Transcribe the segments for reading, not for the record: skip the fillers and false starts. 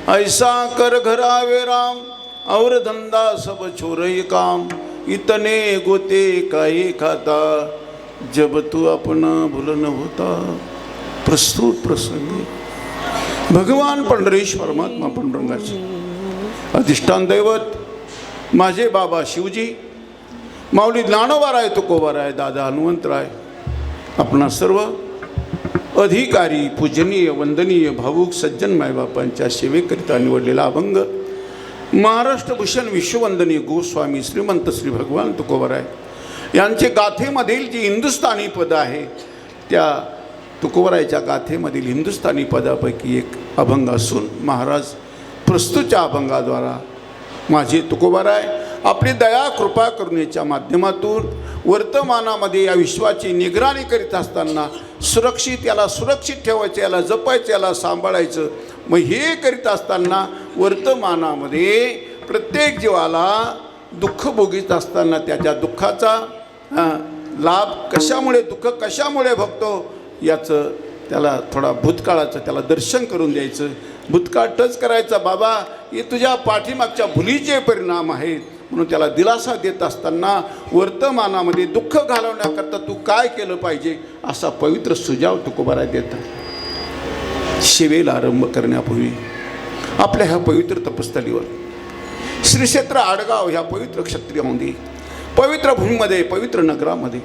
ऐसा कर घरावे राम और धंदा सब छोरई काम इतने गोते काय खाता जब तू अपना भूलन होता. प्रस्तुत प्रसंगी भगवान पंढरीश परमात्मा पांडुरंगाचे अधिष्ठान दैवत माझे बाबा शिवजी, माऊली ज्ञानोबाराय तुकोबाराय, दादा हनुमंतराय, आपणा सर्व अधिकारी पूजनीय वंदनीय भावुक सज्जन मायबापांच्या सेवेकरिता निवडलेला अभंग महाराष्ट्र भूषण विश्ववंदनीय गोस्वामी श्रीमंत श्री भगवान तुकोबाराय यांचे गाथेमधील जी हिंदुस्थानी पद आहे त्या तुकोबारायच्या गाथेमधील हिंदुस्थानी पदापैकी एक अभंग असून महाराज प्रस्तुतच्या अभंगाद्वारा माझे तुकोबाराय आपली दया कृपा करुणेच्या माध्यमातून वर्तमानामध्ये या विश्वाची निगराणी करीत असताना याला सुरक्षित ठेवायचं, याला जपायचं, याला सांभाळायचं. मग हे करीत असताना वर्तमानामध्ये प्रत्येक जीवाला दुःख भोगीत असताना त्याच्या दुःखाचा लाभ कशामुळे, दुःख कशामुळे भोगतो याचं त्याला थोडा भूतकाळाचं त्याला दर्शन करून द्यायचं. भूतकाळ टच करायचा, बाबा हे तुझ्या पाठीमागच्या भुलीचे परिणाम आहेत म्हणून त्याला दिलासा देत असताना वर्तमानामध्ये दुःख घालवण्याकरता तू काय केलं पाहिजे असा पवित्र सुझाव तुकोबाराय देतात. सेवेला आरंभ करण्यापूर्वी आपल्या ह्या पवित्र तपस्थलीवर श्री क्षेत्र आडगाव ह्या पवित्र क्षत्रियामध्ये पवित्र भूमीमध्ये पवित्र नगरामध्ये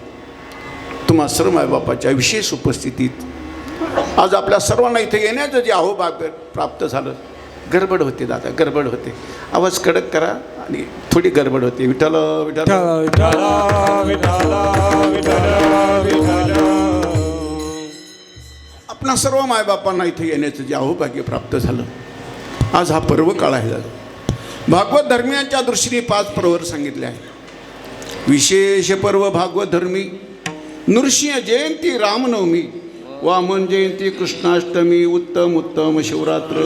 तुम्हा सर्व मायबापाच्या विशेष उपस्थितीत आज आपल्या सर्वांना इथे येण्याचं जे अहोभाग्य प्राप्त झालं. गडबड होते दादा, गडबड होते, आवाज कडक करा आणि थोडी गडबड होते. विठ्ठल विठ्ठल आपणा सर्व मायबापांना इथे येण्याचं जे अहोभाग्य प्राप्त झालं. आज हा पर्व काळ आहे दादा. भागवत धर्मियांच्या दृष्टीने 5 पर्व सांगितले आहे. विशेष पर्व भागवत धर्मी नृसिंह जयंती, रामनवमी, वामन जयंती, कृष्णाष्टमी, उत्तम शिवरात्र.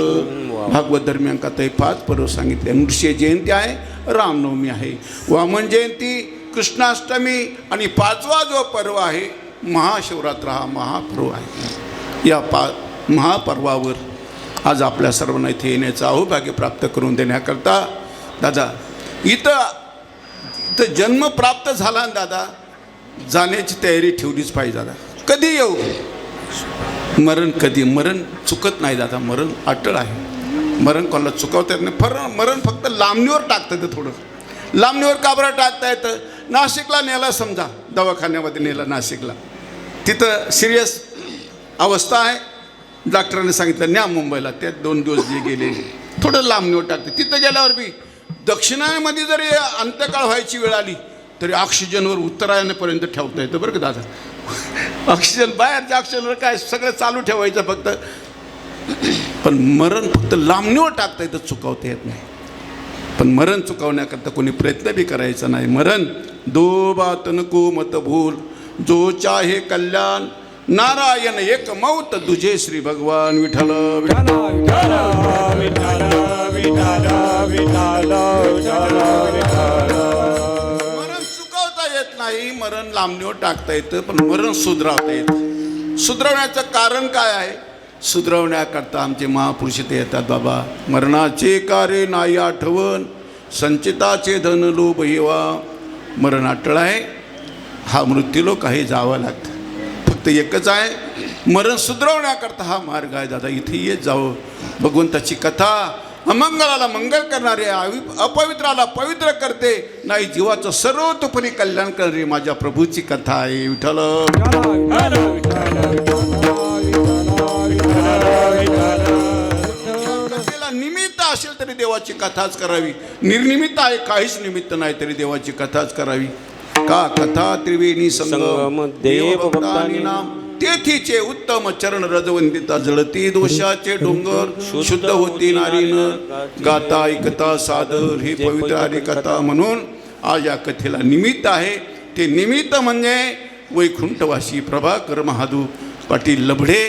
भागवत धर्मियांकात हे 5 पर्व सांगितले. नृसिंह जयंती आहे, रामनवमी आहे, वामन जयंती, कृष्णाष्टमी आणि 5वा जो पर्व आहे महाशिवरात्र हा महापर्व आहे. या महापर्वावर आज आपल्या सर्वांना इथे येण्याचं अहोभाग्य प्राप्त करून देण्याकरता दादा इथं जन्म प्राप्त झाला दादा, जाण्याची तयारी ठेवलीच पाहिजे दादा. कधी येऊ मरण, कधी मरण चुकत नाही दादा. मरण अटळ आहे, मरण कोणाला चुकवता येत नाही. मरण फक्त लांबणीवर टाकतं येतं. थोडं लांबणीवर का बरं टाकता येतं? नाशिकला नेला समजा, दवाखान्यामध्ये नेलं नाशिकला, तिथं सिरियस अवस्था आहे, डॉक्टरांनी सांगितलं न्या मुंबईला. त्यात 2 दिवस जे गेले थोडं लांबणीवर टाकते. तिथं गेल्यावर बी दक्षिणामध्ये जरी अंत्यकाळ व्हायची वेळ आली तरी ऑक्सिजनवर उत्तरायणापर्यंत ठेवता येतं बरं का दादा. ऑक्सिजन बाहेरच्या ऑक्सिजनवर काय सगळं चालू ठेवायचं फक्त, पण मरण फक्त लांबणीवर टाकता येतं, चुकवता येत नाही. पण मरण चुकवण्याकरता कोणी प्रयत्न बी करायचा नाही. मरण दो बात नको मत भूल, जो चाहे कल्याण, नारायण एक मौत तुझे श्री भगवान विठ्ठल विठ्ठल विठ्ठल विठ्ठल. मरण चुकवता येत नाही, मरण लांबणीवर टाकता येतं, पण मरण सुधरवता येतं. सुधरवण्याचं कारण काय आहे? सुधरवण्याकरता आमचे महापुरुष ते येतात. बाबा मरणाचे कार्य नाही आठवण, संचिताचे धन लोभ हेवा. मरण अटळ आहे, हा मृत्यूलोक आहे, जावं लागतं. फक्त एकच आहे, मरण सुधरवण्याकरता हा मार्ग आहे दादा. इथे येत जावं. भगवंताची कथा अमंगलाला मंगल करणारे, अपवित्राला पवित्र करते, नाही जीवाचं सर्वतोपरी कल्याण करणारी माझ्या प्रभूची कथा आहे. विठ्ठल कथेला निमित्त असेल तरी देवाची कथाच करावी. निर्निमित्त आहे, काहीच निमित्त नाही तरी देवाची कथाच करावी. का कथा त्रिवेणी संगम देव भक्तानी नाम, तेथीचे उत्तम चरण रजवंदिता जळती दोषाचे डोंगर शुद्ध होती नारीनं, गाता ऐकता सादर ही पवित्र हरी कथा. म्हणून आज या कथेला निमित्त आहे. ते निमित्त म्हणजे वैकुंठवासी प्रभाकर महादू पाटील लभडे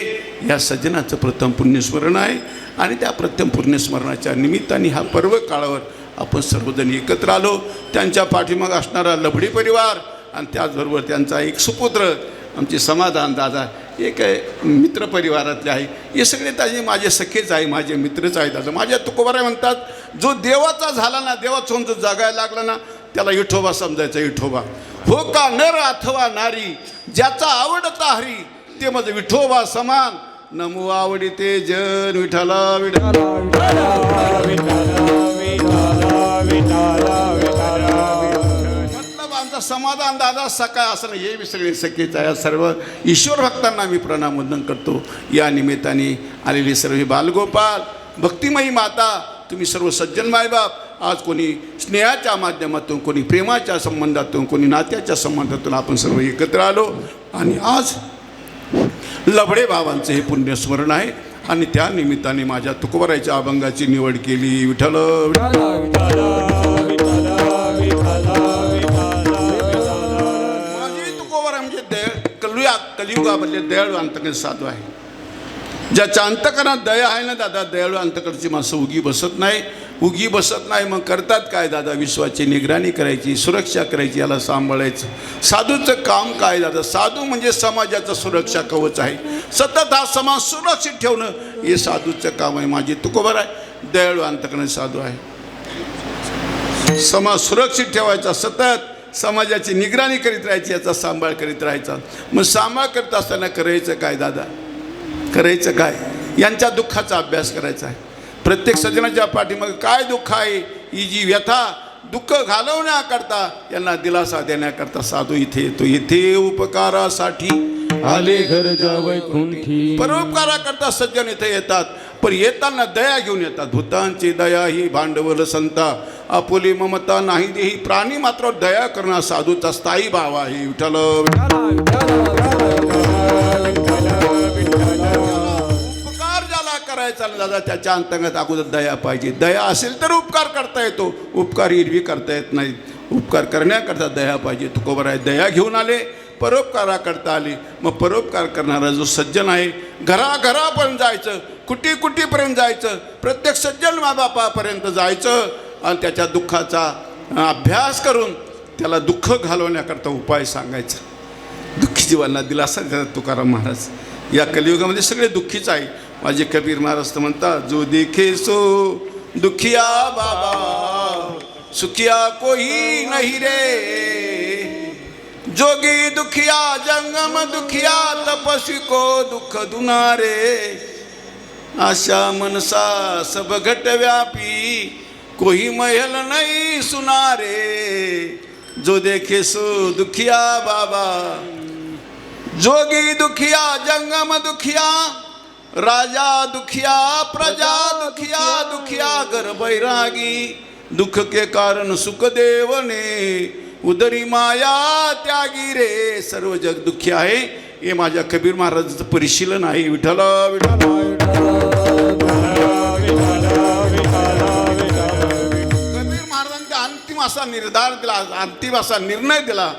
या सज्जनाचं प्रथम पुण्यस्मरण आहे. आणि त्या प्रथम पुण्यस्मरणाच्या निमित्ताने हा पर्व काळावर आपण सर्वजण एकत्र आलो. त्यांच्या पाठीमाग असणारा लभडी परिवार आणि त्याचबरोबर त्यांचा एक सुपुत्र आमचे समाधान दादा एक आहे मित्रपरिवारातले आहे, हे सगळे ताजे माझे सखेच आहे, माझे मित्रच आहेत. दादा माझ्या तुकोबाराय म्हणतात जो देवाचा झाला ना, देवाचा जो जगायला लागला ना, त्याला विठोबा समजायचा. विठोबा हो का नर अथवा नारी, ज्याचा आवडता हरी ते माझं विठोबा समान. नमो आवडीते जन विठ्ठला विठ्ठला मतलब आमचा समाधान दादा सकाळ असं हे मी सगळे सखेच आहे. सर्व ईश्वर भक्तांना मी प्रणाम वंदन करतो. या निमित्ताने आलेले सर्व हे बालगोपाल भक्तिमयी माता, तुम्ही सर्व सज्जन मायबाप, आज कोणी स्नेहाच्या माध्यमातून, कोणी प्रेमाच्या संबंधातून, कोणी नात्याच्या संबंधातून आपण सर्व एकत्र आलो. आणि आज लबडे बाबांचं हे पुण्यस्मरण आहे आणि त्या निमित्ताने माझ्या तुकोबारायच्या अभंगाची निवड केली. विठ्ठल माझी तुकोबाराय म्हणजे कलियुगामधले दयाळू अंतकरण साधू आहे. ज्याच्या अंतकरणात दया आहे ना दादा, दयाळू अंतकरणाची माणसं उगी बसत नाही. उगी बसत नाही मग करतात काय दादा, विश्वाची निगराणी करायची, सुरक्षा करायची, याला सांभाळायचं. साधूचं काम काय दादा, साधू म्हणजे समाजाचं सुरक्षा कवच आहे. सतत हा समाज सुरक्षित ठेवणं हे साधूचं काम आहे. माझी तुकोबाराय दयाळू अंतकरण साधू आहे. समाज सुरक्षित ठेवायचा, सतत समाजाची निगराणी करीत राहायची, याचा सांभाळ करीत राहायचा. मग सांभाळ करत असताना करायचं काय दादा, करायचं काय, यांच्या दुःखाचा अभ्यास करायचा आहे. प्रत्येक सज्जनाच्या पाठीमागे काय दुःख आहे, ही जी व्यथा दुःख घालवण्याकरता, यांना दिलासा देण्याकरता साधू इथे येतो. इथे उपकारासाठी आले घर वैकुंठी, परोपकाराकरता सज्जन इथे येतात. पण येताना दया घेऊन येतात. भूतांची दया ही भांडवल संता, आपुली ममता नाही देही, प्राणी मात्र दया करणं साधूचा स्थायी भाव आहे. विठ्ठल करायचा दादा, त्याच्या अंतर्गत अगोदर दया पाहिजे. दया असेल तर उपकार करता येतो, उपकार हिरवी करता येत नाहीत. उपकार करण्याकरता दया पाहिजे. तुकोबाराय दया घेऊन आले, परोपकाराकरता आले. मग परोपकार करणारा जो सज्जन आहे, घराघरापर्यंत जायचं, कुटी कुटीपर्यंत जायचं, प्रत्येक सज्जन माबापापर्यंत जायचं आणि त्याच्या दुःखाचा अभ्यास करून त्याला दुःख घालवण्याकरता उपाय सांगायचा. दुःखी जीवांना दिलासा देतात तुकाराम महाराज. या कलियुगामध्ये सगळे दुःखीच आहे. माझे कबीर महाराज म्हणतात, जो देखे सो दुखिया बाबा, सुखिया कोई नहीं रे, जोगी दुखिया जंगम दुखिया, तपस्वी को दुख दुनारे, आशा मनसा सब घट व्यापी, कोई महल नहीं सुनारे, जो देखे सो दुखिया बाबा, जोगी दुखिया जंगम दुखिया, राजा दुखिया प्रजा दुखिया, दुखिया घर बैरागी, दुख के कारण सुख देवने, उदरी माया त्यागी रे. सर्व जग दुःखी आहे, हे माझ्या कबीर महाराजांचं परिशीलन आहे. विठ्ठल विठ्ठल कबीर महाराजांचा अंतिम असा निर्धार दिला, अंतिम असा निर्णय दिला.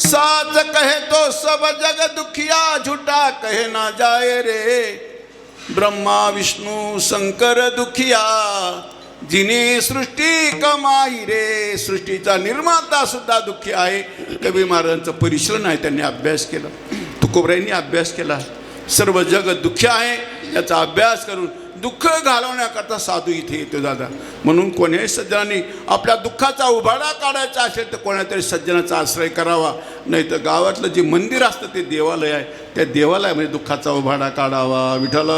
साच कहे तो सब जग दुखिया, झूठा कहे ना जाए रे, ब्रह्मा विष्णू शंकर दुखिया, जिने सृष्टी कमाई रे. सृष्टीचा निर्माता सुद्धा दुःखी आहे. कबीर महाराजांचं परिश्रम आहे, त्यांनी अभ्यास केला, तुकोबारायांनी अभ्यास केला. सर्व जग दुःखी आहे याचा अभ्यास करून दुःख घालवण्याकरता साधू इथे येतो दादा. म्हणून कोण्याही सज्जनांनी आपल्या दुःखाचा उभाडा काढायचा असेल तर कोणातरी सज्जनाचा आश्रय करावा. नाही तर गावातलं जे मंदिर असतं ते देवालय आहे, त्या देवालयामध्ये दुःखाचा उभाडा काढावा. विठ्ठल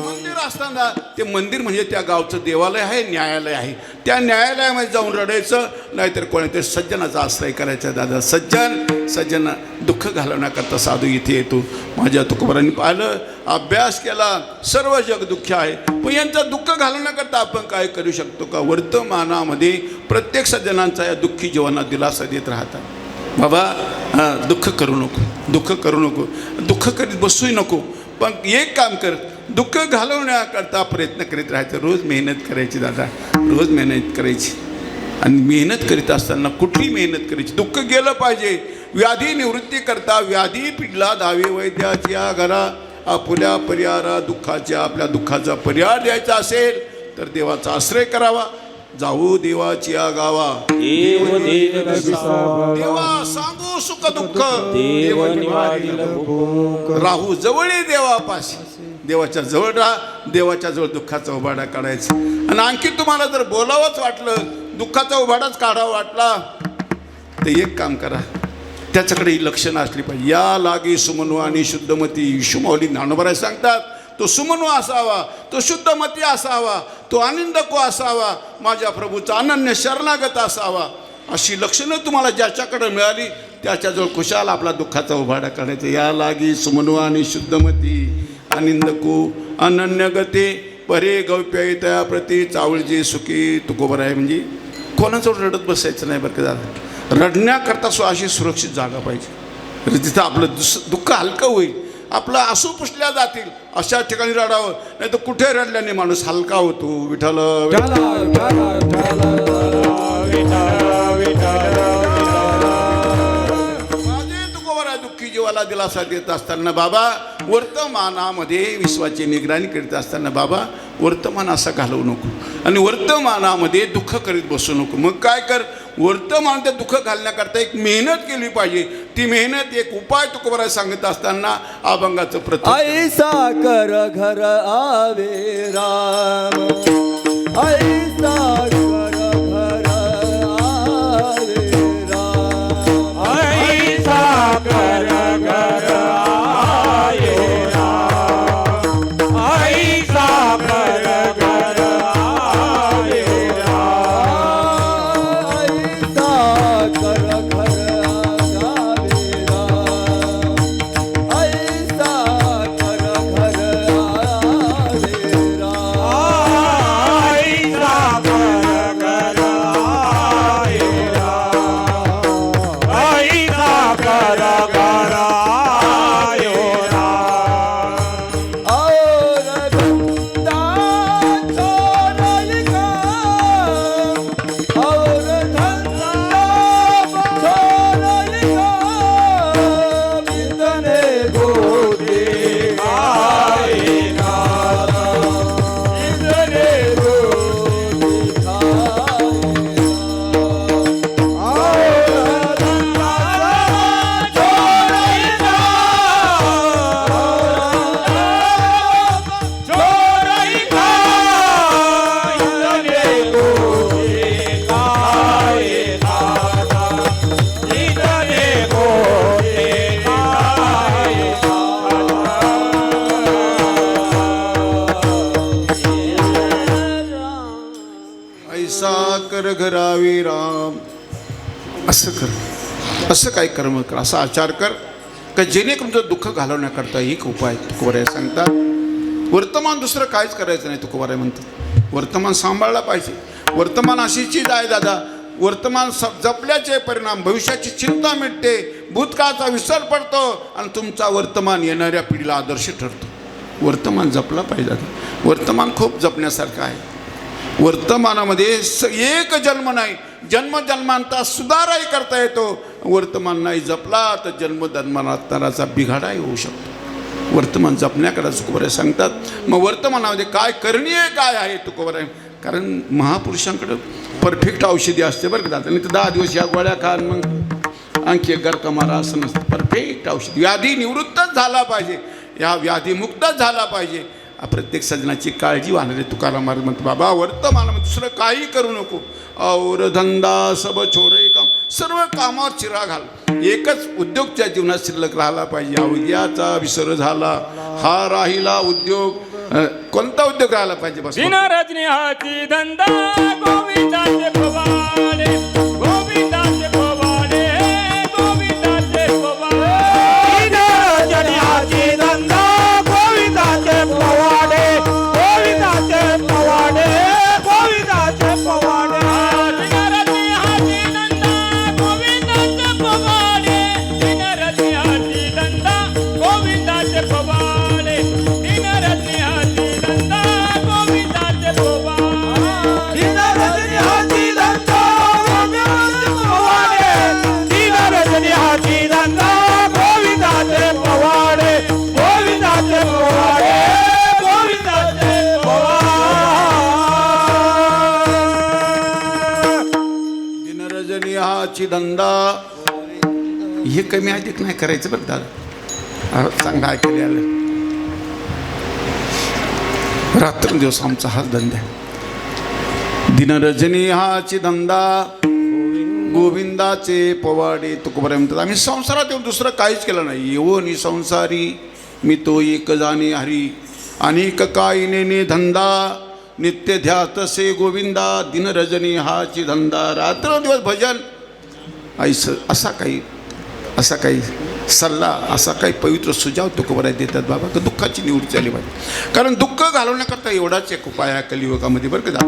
मंदिर असताना ते मंदिर म्हणजे त्या गावचं देवालय आहे, न्यायालय आहे. त्या न्यायालयामध्ये जाऊन रडायचं, नाहीतर कोणीतरी सज्जनाचा आश्रय करायचा दादा. सज्जन दुःख घालवण्याकरता साधू इथे येतो. माझ्या तुकोबारांनी पाहिलं, अभ्यास केला, सर्व जग दुःख आहे. पण यांचं दुःख घालवण्याकरता आपण काय करू शकतो का? वर्तमानामध्ये प्रत्येक सज्जनांचा या दुःखी जीवांना दिलासा देत राहतात. बाबा दुःख करू नको, दुःख करू नको, दुःख करीत बसूही नको, पण एक काम कर, दुःख घालवण्याकरता प्रयत्न करीत राहायचं. रोज मेहनत करायची दादा, रोज मेहनत करायची. आणि मेहनत करीत असताना कुठली मेहनत करायची? दुःख गेलं पाहिजे. व्याधी निवृत्ती करता व्याधी पिडला धावे वैद्याच्या घरा, आपुल्या परिहारा दुःखाच्या, आपल्या दुःखाचा परिहार द्यायचा असेल तर देवाचा आश्रय करावा. जाऊ देवाची गावा. देव देव विसावा देवा सांगू सुख दुःख, देव निवारिल भूक. राहू जवळी देवापाशी. देवाच्या जवळ राहा, देवाच्या जवळ दुःखाचा उभाडा काढायचा. आणि आणखी तुम्हाला जर बोलावंच वाटलं, दुःखाचा उभाडाच काढावा वाटला, तर एक काम करा, त्याच्याकडे ही लक्षणं असली पाहिजे. या लागी सुमनू आणि शुद्धमती. विशुमावली ज्ञानोबराय सांगतात, तो सुमनू असावा, तो शुद्धमती असावा, तो आनंदको असावा, माझ्या प्रभूचा अनन्य शरणागत असावा. अशी लक्षणं तुम्हाला ज्याच्याकडे मिळाली त्याच्याजवळ कुशाल आपला दुःखाचा उभाडा काढायचा. या लागी सुमनू आणि शुद्धमती आनंदको अनन्यगते परे गौप्य त्या प्रती चावळजी सुखी तुकोबर आहे. म्हणजे कोणाजवळ रडत बसायचं नाही बरं का दादा. रडण्याकरता अशी सुरक्षित जागा पाहिजे, तिथं आपलं दुःख हलकं होईल, आपलं आसू पुसल्या जातील अशा ठिकाणी रडावं. नाही तर कुठे रडल्याने माणूस हलका होतो. विठ्ठल माझे तुकोबर आहे. दुःखी जीवाला दिलासा देत असताना बाबा, वर्तमानामध्ये विश्वाची निगराणी करीत असताना बाबा, वर्तमान असा घालवू नको आणि वर्तमानामध्ये दुःख करीत बसू नको. मग काय कर, वर्तमानात दुःख घालण्याकरता एक मेहनत केली पाहिजे. ती मेहनत एक उपाय तुकोबराय सांगत असताना अभंगाचं प्रतीक. ऐसा कर घर आवे राम, ऐसा कर घर आवे राम, ऐसा कर घर आये राम, ऐसा कर घर आये राम, ऐसा कर घर आवे राम, ऐसा कर घर आवे राम, ऐसा कर घर आये राम, ऐसा कर घर आये राम. और धंधा छोड़ल का, और धंधा छोड़ल का, इतने गोदे आये इतने गोदे ऐसा कर घरावी राम. असं कर, असं काय कर्म कर, असा आचार कर का जेणेकरून तुझं दुःख घालवण्याकरता एक उपाय तुकोबराय सांगतात. वर्तमान दुसरं काहीच करायचं नाही तुकोबराय म्हणतात. वर्तमान सांभाळला पाहिजे. वर्तमान अशी चीज आहे दादा, वर्तमान जपल्याचे परिणाम भविष्याची चिंता मिटते, भूतकाळाचा विसर पडतो आणि तुमचा वर्तमान येणाऱ्या पिढीला आदर्श ठरतो. वर्तमान जपला पाहिजे दादा. वर्तमान खूप जपण्यासारखं आहे. वर्तमानामध्ये एक जन्म नाही, जन्मजन्मांता सुधाराही करता येतो. वर्तमान नाही जपला तर जन्मजन्मांतराचा बिघाडाही होऊ शकतो. वर्तमान जपण्याकडे तुकोबराय सांगतात. मग वर्तमानामध्ये काय करणीय काय आहे तुकोबराय, कारण महापुरुषांकडे परफेक्ट औषधी असते बरं का दादा. नाही तर 10 दिवस या गोळ्या खा मग आणखी एक गरका मारा असं नसतं. परफेक्ट औषध. व्याधी निवृत्तच झाला पाहिजे, या व्याधीमुक्तच झाला पाहिजे. प्रत्येक सजनाची काळजी वाहणारे तुकाराम महाराज म्हणतो बाबा, वर्तमानामध्ये दुसरं काही करू नको. और धंदा सब छोरे काम, सर्व कामावर चिरा घाल. एकच उद्योगच्या जीवनात शिल्लक राहिला पाहिजे. उद्याचा विसर झाला, हा राहिला उद्योग. कोणता उद्योग राहिला पाहिजे बस. रजनी हाती धंदा गोविंदाचे पवाडे, गोविंदाचे पवाडे, गोविंदाचे पवाडे. रजनी हाती धंदा गोविंदाचे पवाडे, गोविंदाचे पवाडे, गोविंदाचे पवाडे. रजनी हाती धंदा गोविंदाचे पवाडे, रजनी हाती धंदा गोविंदाचे पवाडे, रजनी हाती धंदा गोविंदाचे पवाडे, रजनी हाती धंदा गोविंदाचे धंदा. हे कमी अधिक नाही करायचं बरं दादा, चांगलं ऐकायला आलं. रात्रंदिवस आमचा हाच धंदा आहे. दिनरजनी हाची धंदा, गोविंदाचे पवाडे. तुकोबाराय म्हणतात आम्ही संसारात येऊन दुसरं काहीच केलं नाही. येऊन संसारी मी तो एक जाणे हरी, अनेक काही नेने धंदा, नित्य ध्यातसे गोविंदा. दिनरजनी हाची धंदा. रात्रंदिवस भजन. असा काही सल्ला, असा काही पवित्र सुजाव तुकोबाराय देतात बाबा, तर दुःखाची निवृत्ती झाली पाहिजे. कारण दुःख घालवण्याकरता एवढाच एक उपाय आहे कलियुगामध्ये बरं का.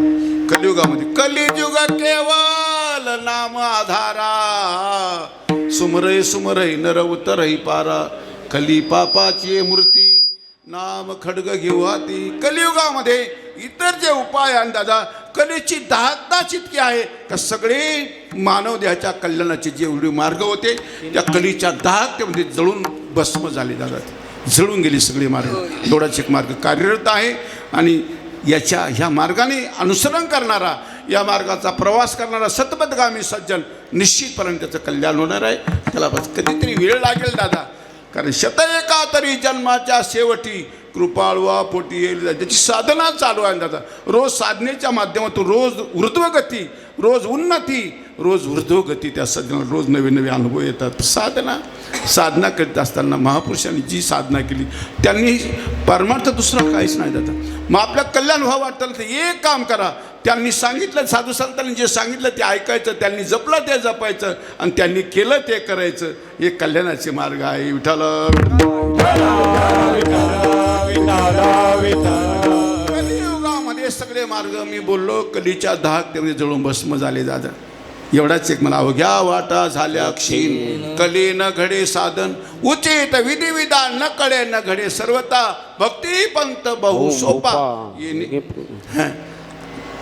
कलियुगामध्ये कलियुग केवल नाम आधारा, सुमरय सुमरय नर उतरही पारा. कली पापाची मूर्ती नाम खडग घेऊ हाती. कलियुगामध्ये इतर जे उपाय आहे दादा, कलेची दाहकताच इतकी आहे का सगळे मानव देहाच्या कल्याणाचे जेवढे मार्ग होते त्या कलीच्या दाहकतेमध्ये जळून भस्म झाले दादा, जळून गेले सगळे मार्ग. एवढाच एक मार्ग कार्यरत आहे आणि ह्या मार्गाने अनुसरण करणारा, या मार्गाचा प्रवास करणारा सतपथगामी सज्जन निश्चितपणे त्याचं कल्याण होणार आहे. त्याला बस कधीतरी वेळ लागेल दादा, कारण एका तरी जन्माच्या शेवटी कृपाळवा पोटी येईल. त्याची साधना चालू आहे दादा. रोज साधनेच्या माध्यमातून रोज ऊर्ध्वगती, रोज उन्नती, रोज ऊर्ध्वगती. त्या सज्जनाला रोज नवे नवे अनुभव येतात. साधना करीत असताना महापुरुषांनी जी साधना केली त्यांनी परमार्थ दुसरा काहीच नाही दादा. मग आपलं कल्याण व्हावं वाटतं तर एक काम करा. त्यांनी सांगितलं, साधू संतांनी जे सांगितलं ते ऐकायचं, त्यांनी जपलं ते जपायचं आणि त्यांनी केलं ते करायचं. हे कल्याणाचे मार्ग आहे. विठ्ठल कलियुगामध्ये सगळे मार्ग मी बोललो कलीच्या धाकतेमध्ये जळून भस्म झाले दादा. एवढाच एक मला अवघ्या वाटा झाल्या क्षीण, कली न घडे साधन उचित विधिविधान, न कळे न घडे सर्वता भक्ती पंत बहु सोपा.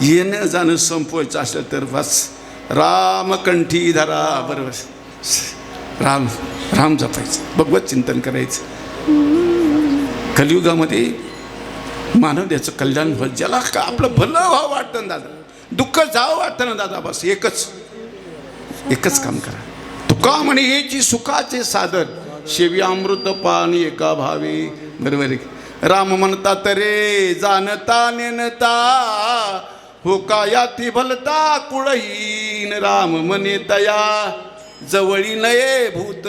येणं जाणं संपवायचं असलं तर बस रामकंठी धरा. बरोबर राम जपायचं, भगवत चिंतन करायचं. कलियुगामध्ये मानव त्याचं कल्याण व्हावं, ज्याला का आपलं भलं व्हावं वाटतं दादा, दुःख जावं वाटतं ना दादा, बस एकच काम करा. तुका म्हणे याची सुखाचे साधन, शेवी अमृत पान एका भावे. बरोबर आहे. राम म्हणता तरे जाणता नेनता, हो का याती भलता कुळहीन. राम म्हणे तया जवळी नये भूत,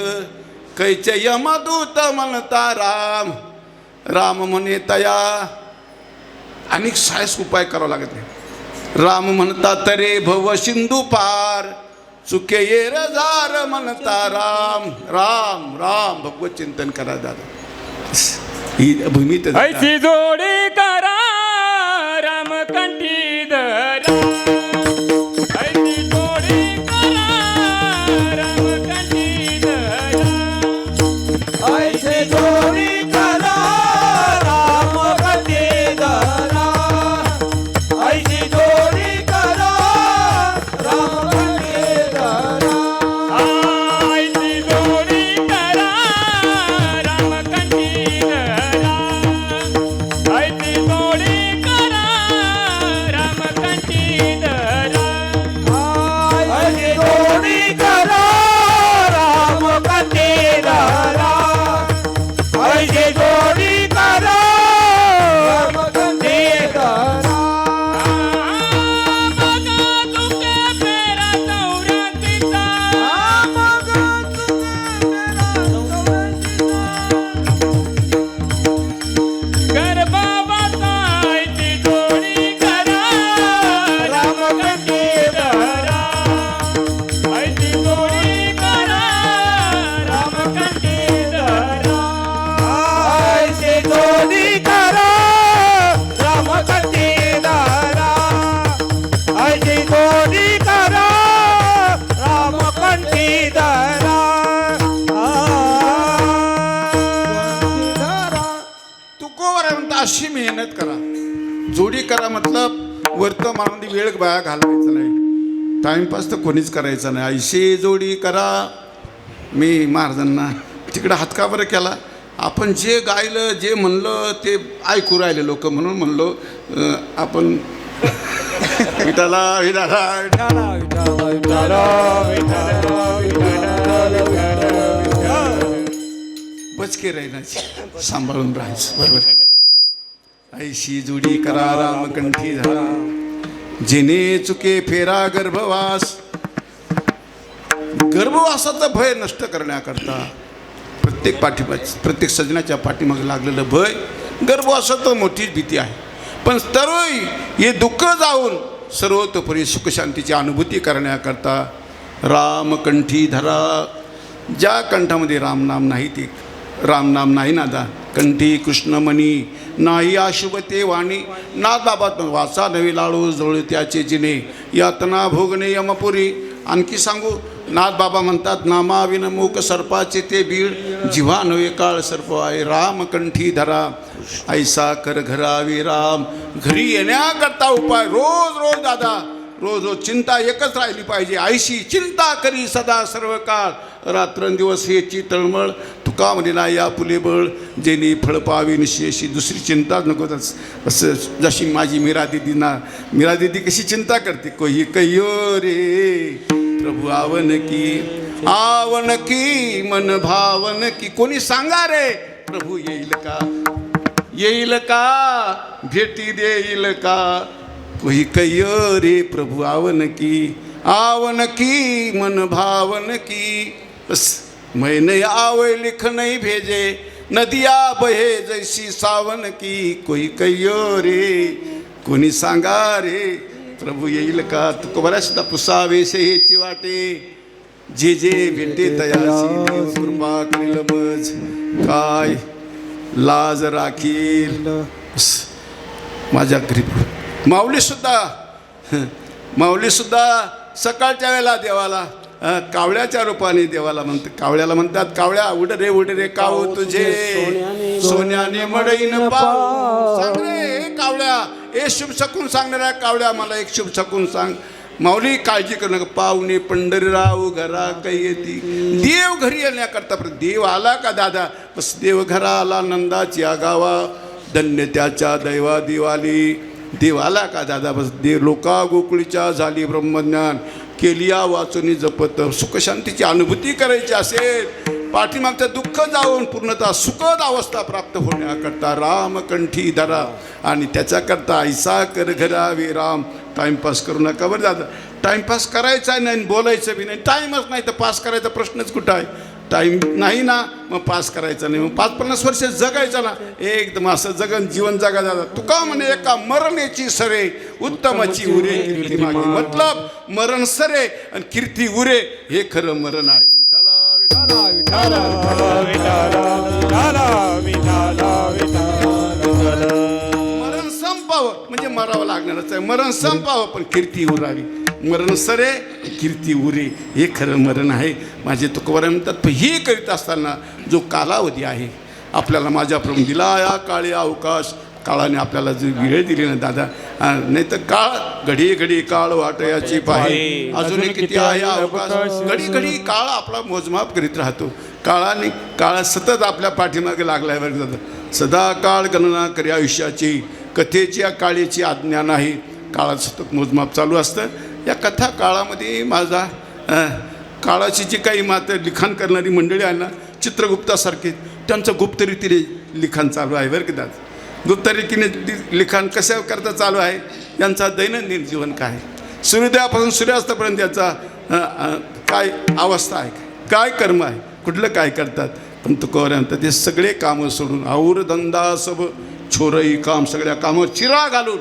कैचे यमदूत म्हणता राम म्हणे तया. अनेक सायस उपाय करावा लागत नाही. राम म्हणता तरे भव सिंधू पार, चुके येर जार म्हणता राम. भगवत चिंतन करा दादा. ही भूमी ऐसी जोडी करा रामकंठी धरा. ऐसी जोडी करा रामकंठी धरा. ऐसे जोडी करा रामकंठी धरा. ऐसे जोडी करा रामकंठी धरा. ऐसी जोडी करा रामकंठी धरा. ऐसी जोडी करा रामकंठी धरा. ऐसे जोडी करा रामकंठी धरा. ऐसे जोडी करा रामकंठी धरा. बघा तुके पेरा चौऱ्यातीचा. गर्भावाचा ऐसी जोडी करा रामकंठी धरा. ऐसी जोडी करा रामकंठी धरा. ऐसे जोडी करा रामकंठी धरा. ऐसे जोडी करा रामकंठी धरा. तुकोवर म्हणता अशी मेहनत करा, जोडी करा. मतलब वर्तमानामध्ये वेळ बाया घालवायचा नाही, टाइमपास तर कोणीच करायचा नाही. ऐशी जोडी करा. मी महाराजांना तिकडं हात का बरं केला, आपण जे गायलं जे म्हणलं ते ऐकू राहिले लोक, म्हणून म्हणलो आपण विठाला विठाला बचके राहिनाची सांभाळून राहायचं बरोबर ऐशी जुडी करा रामकंठी धरा जेने चुके फेरा गर्भवास गर्भवासाचं भय नष्ट करण्याकरता प्रत्येक सजनाच्या पाठीमागे लागलेलं भय गर्भवासात मोठीच भीती आहे पण तरोही हे दुःख जाऊन सर्वतोपरी सुखशांतीची अनुभूती करण्याकरता रामकंठी धरा ज्या कंठामध्ये रामनाम नाही ते रामनाम नाही नादा कंठी कृष्णमणी नाही आशुभते वाणी ना दाबात वाचा नवी लाडू जवळ त्याचे जिने यातना भोगणे यमपुरी आणखी सांगू नाथ बाबा म्हणतात नामाविन मूक सर्पाचे ते बीड जिव्हा नवे काळ सर्प आहे रामकंठी धरा ऐसा कर घरावी राम घरी येण्याकरता उपाय रोज रोज दादा रोज रोज चिंता एकच राहिली पाहिजे आईशी चिंता करी सदा सर्व काळ रात्रंदिवस याची तळमळ तुकामध्ये ना या फुले बळ जेनी फळ पावी निशेशी दुसरी चिंताच नको असं जशी माझी मीरा दिदी कशी चिंता करते कोही कयो रे प्रभू आवन की मन भावन की कोणी सांगा रे प्रभू येईल का भेटी देईल का कोही कयो रे प्रभू आवन की मन भावन की बस मैंने आवे लिख नहीं भेजे नदिया बहे जैसी सावन की कोई कयो रे कोणी सांगा रे प्रभू येईल का तुक बऱ्याचदा पुसावेसे हेची वाटे जे भेटे तयासी देव कृपा करील मज काय लाज राखील माझ्या घरी माऊलीसुद्धा सकाळच्या वेळेला देवाला कावळ्याच्या रूपाने देवाला कावळ्याला म्हणतात कावळ्या उड रे कावू तुझे सोन्याने मडईन पाव सांग रे कावळ्या ए शुभ शकून सांगणाऱ्या कावळ्या मला एक शुभ शकून सांग माऊली काळजी करू नका पाहुणे पंढरीराव घरा काही येते देव घरी येण्याकरता देव आला का दादा बस देव घरा आला नंदाची गावा धन्य त्याच्या दैवा दिवाली देव आला का दादा बस देव लोका गोकुळीच्या झाली ब्रह्मज्ञान केलिया वाचून जपत सुखशांतीची अनुभूती करायची असेल पाठीमागचं दुःख जाऊन पूर्णतः सुखद अवस्था प्राप्त होण्याकरता रामकंठी धरा आणि त्याच्याकरता ऐसा कर घरावे राम टाईमपास करू नका बरं दादा टाईमपास करायचा नाही बोलायचं बी नाही टाईमच नाही तर पास करायचा प्रश्नच कुठं आहे टाईम नाही ना मग पास करायचा नाही मग 50-50 वर्ष जगायचं ना एकदम असं जगन जीवन जगा दादा तुका म्हणे एका मरणाची सरे उत्तमाची उरे कीर्ती मागे मतलब मरण सरे आणि कीर्ती उरे हे खरं मरण आहे मरण संपावं म्हणजे मरावं लागणारच आहे मरण संपावं पण कीर्ती उरावी मरण सरे कीर्ती उरे हे खरं मरण आहे माझे तुकोबाराय म्हणतात ही करीत असताना जो कालावधी आहे आपल्याला माझ्याप्रमाणे दिला या काळी अवकाश काळाने आपल्याला जी वेळ दिली ना दादा नाही तर काळ घडी काळ वाटयाची पाहे अजून किती आहे अवकाश घडी काळ आपला मोजमाप करीत राहतो काळा सतत आपल्या पाठीमागे लागलाय बरं दादा सदा काळ गणना करी आयुष्याची कथेची काळीची आज्ञा नाही काळात सतत मोजमाप चालू असतं या कथा काळामध्ये माझा काळाची जी काही मात्र लिखाण करणारी मंडळी आहे ना चित्रगुप्तासारखे त्यांचं गुप्तरीतीने लिखाण चालू आहे बरं की दादा गुप्तरीतीने लिखाण कशा करता चालू आहे यांचा दैनंदिन जीवन काय सूर्योदयापासून सूर्यास्तापर्यंत याचा काय अवस्था आहे काय कर्म आहे कुठलं काय करतात पण तुकोबाराय म्हणतात ते सगळे कामं सोडून आऊर धंदा सब छोरई काम सगळ्या कामं चिरा घालून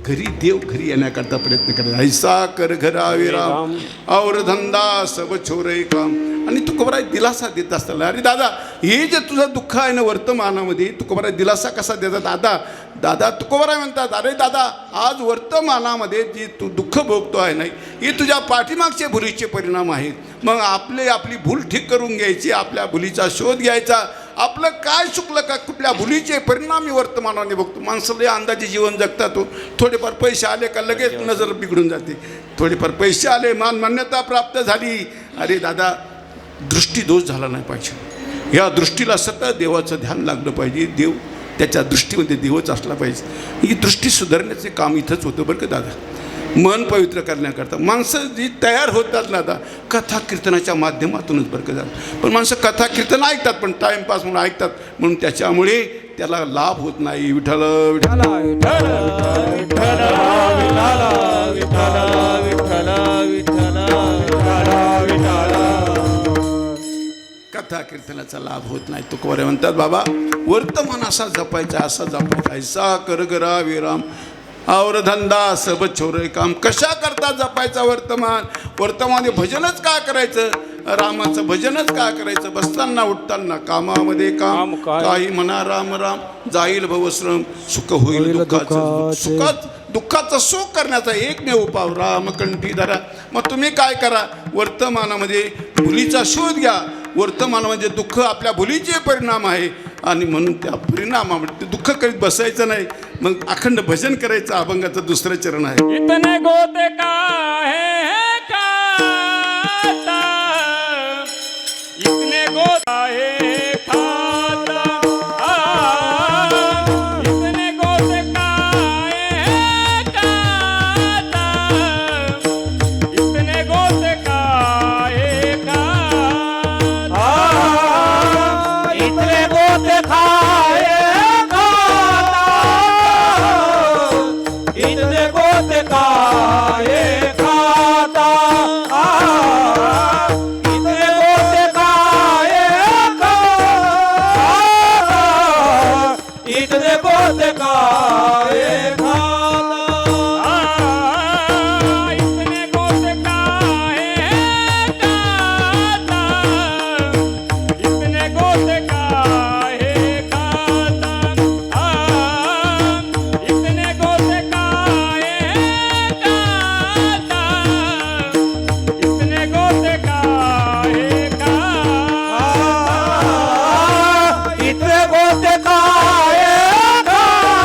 देव घरी येण्याकरता प्रयत्न करतात ऐसा कर घरावे राम और धंदा सब छोरई काम आणि तुकोबाराय दिलासा देत असताना अरे दादा हे जे तुझं दुःख आहे ना वर्तमानामध्ये तुकोबाराय दिलासा कसा देतात दादा तुकोबाराय म्हणतात अरे दादा आज वर्तमानामध्ये जी तू दुःख भोगतो आहे नाही हे तुझ्या पाठीमागचे भुलीचे परिणाम आहेत मग आपली भूल ठीक करून घ्यायची आपल्या भुलीचा शोध घ्यायचा आपलं काय चुकलं का कुठल्या भुलीचे परिणाम मी वर्तमानाने बघतो माणसाला अंदाजे जीवन जगतात थोडेफार पैसे आले का लगेच नजर बिघडून जाते थोडेफार पैसे आले मान्यता प्राप्त झाली अरे दादा दृष्टीदोष झाला नाही पाहिजे या दृष्टीला सतत देवाचं ध्यान लागलं पाहिजे त्याच्या दृष्टीमध्ये देवच असला पाहिजे. ही दृष्टी सुधारण्याचे काम इथंच होतं बरं का दादा. मन पवित्र करण्याकरता माणसं जी तयार होतात ना आता कथा कीर्तनाच्या माध्यमातूनच बरं का दादा. पण माणसं कथा कीर्तन ऐकतात पण टाईमपास म्हणून ऐकतात म्हणून त्याच्यामुळे त्याला लाभ होत नाही. विठ्ठल विठ्ठल विठ्ठल विठ्ठल विठ्ठल विठ्ठल विठ्ठल विठ्ठल विठ्ठल विठ्ठल. कथा कीर्तनाचा लाभ होत नाही. तुकोबारे म्हणतात बाबा वर्तमान असा जपायचा असा जपायचा ऐसा कर करा विराम और धंदा सब छोरे काम. कशा करता जपायचा वर्तमान. वर्तमान भजनच का करायचं. रामाचं भजनच का करायचं. बसताना उठताना कामामध्ये काम काही म्हणा राम राम जाईल भवश्रम सुख होईल दुःखाचं सुखात दुःखाचं सुख करण्याचा एकमेव उपाय रामकंठी धरा. मग तुम्ही काय करा वर्तमानामध्ये भुलीचा शोध घ्या. वर्तमानामध्ये दुःख आपल्या भुलीचे परिणाम आहे आणि म्हणून त्या परिणामामध्ये ते दुःख करीत बसायचं नाही. मग अखंड भजन करायचं. अभंगाचं दुसरं चरण आहे. इतने गोते का है खाता इतने गोता है खाता इतने गोते का है खाता इतने गोते का है खाता इतने गोते खाए खाता इतने गोते खाए खाता इतने गोते खाए खाता इतने गोते खाए खाता. इतने गोते का है खाता इतने गोते का है खाता इतने गोते का है खाता इतने गोते का है इतने गोते खाए खाता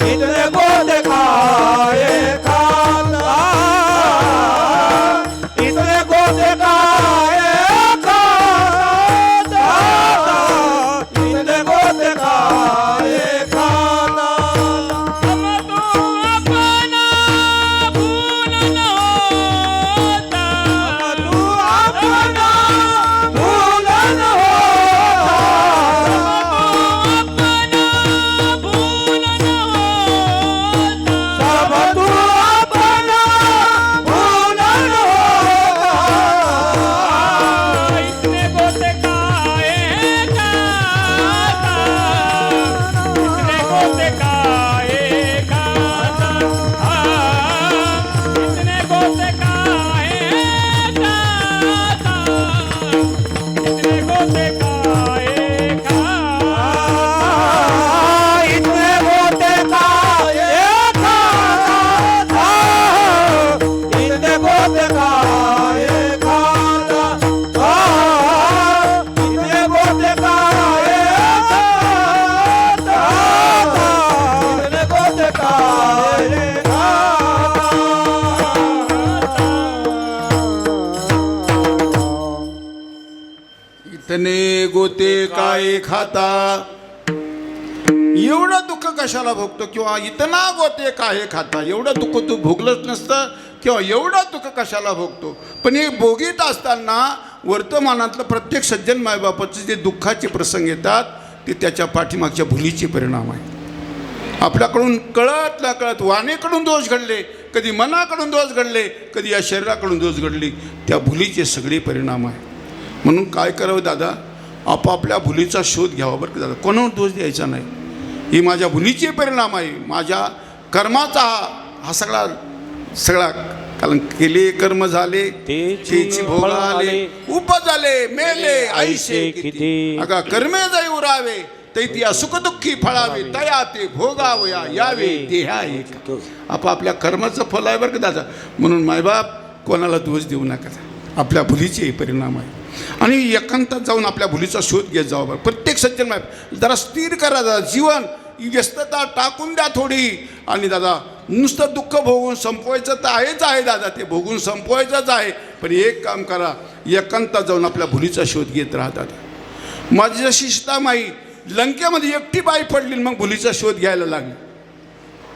इतने गोते खाए खाता इतने गोते खाए खाता इतने गोते खाए खाता. हम तो अपना भूल न होता तू अपना भूलन होता अपना भूल न होता सब तू अपना भूलन होता. इतने गोते का है खाता इतने गोते का है खाता इतने गोते का है खाता इतने गोते का है खाता इतने गोते खाए खाता इतने गोते खाए खाता इतने गोते खाए खाता इतने गोते खाए खाता. इतने गोते काय खाता. एवढं दुःख कशाला भोगतो किंवा इतना गोते काय खाता. एवढं दुःख तू भोगलंच नसतं किंवा एवढं दुःख कशाला भोगतो. पण हे भोगीत असताना वर्तमानातलं प्रत्येक सज्जन मायबापाचे जे दुःखाचे प्रसंग येतात ते त्याच्या पाठीमागच्या भुलीचे परिणाम आहे. आपल्याकडून कळत न कळत वाणीकडून दोष घडले कधी मनाकडून दोष घडले कधी या शरीराकडून दोष घडले त्या भुलीचे सगळे परिणाम आहे. म्हणून काय करावं दादा आपापल्या भुलीचा शोध घ्यावा बरं का दादा. कोणावर दोष द्यायचा नाही. ही माझ्या भुलीचे परिणाम आहे. माझ्या कर्माचा हा सगळा कारण केले कर्म झाले तेची भोग आले उपजाले मेले ऐसे किती. अगा कर्मे जाई उरावे तैती सुख दुःखी फळावे तया ते भोगावया यावे देहा एक. आपापल्या कर्माचं फल आहे बरं का दादा. म्हणून मायबाप कोणाला दोष देऊ नका. आपल्या भुलीचे परिणाम आहे. आणि एकांतात जाऊन आपल्या भुलीचा शोध घेत जावा. प्रत्येक सज्जन मायबाप जरा स्थिर करा दादा. जीवन व्यस्तता टाकून द्या थोडी. आणि दादा नुसतं दुःख भोगून संपवायचं तर आहेच आहे दादा. ते भोगून संपवायचंच आहे. पण एक काम करा एकांतात जाऊन आपल्या भुलीचा शोध घेत राहतात. माझी जशी सीतामाई लंकेमध्ये एकटी बाई पडली मग भुलीचा शोध घ्यायला लागली.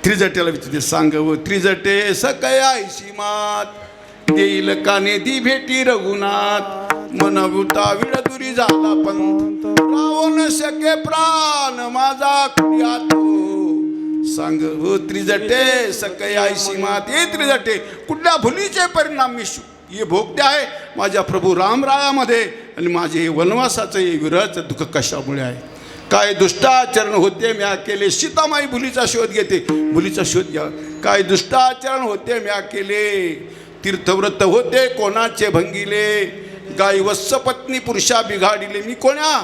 त्रिजटेला विचारते, सांग व त्रिजटे सकयायशी मात, देईल काने दी भेटी रघुनाथ, मनभूता विडदुरी झाला पंत, रावण शके प्राण माझा कुड्यात. सांग व त्रिजटे सकयायशी मात, हे त्रिजटे कुठल्या भुलीचे परिणाम मी हे भोगते आहे माझ्या प्रभू रामरायामध्ये, आणि माझे हे वनवासाचं हे विरहाचं दुःख कशामुळे आहे. काय दुष्टाचरण होते म्या केले, सीतामाई भुलीचा शोध घेते, भुलीचा शोध घ्या. काय दुष्टाचरण होते म्या केले, तीर्थव्रत होते कोणाचे भंगिले, गाई वत्सपत्नी पुरुषा बिघाडिले, मी कोण्या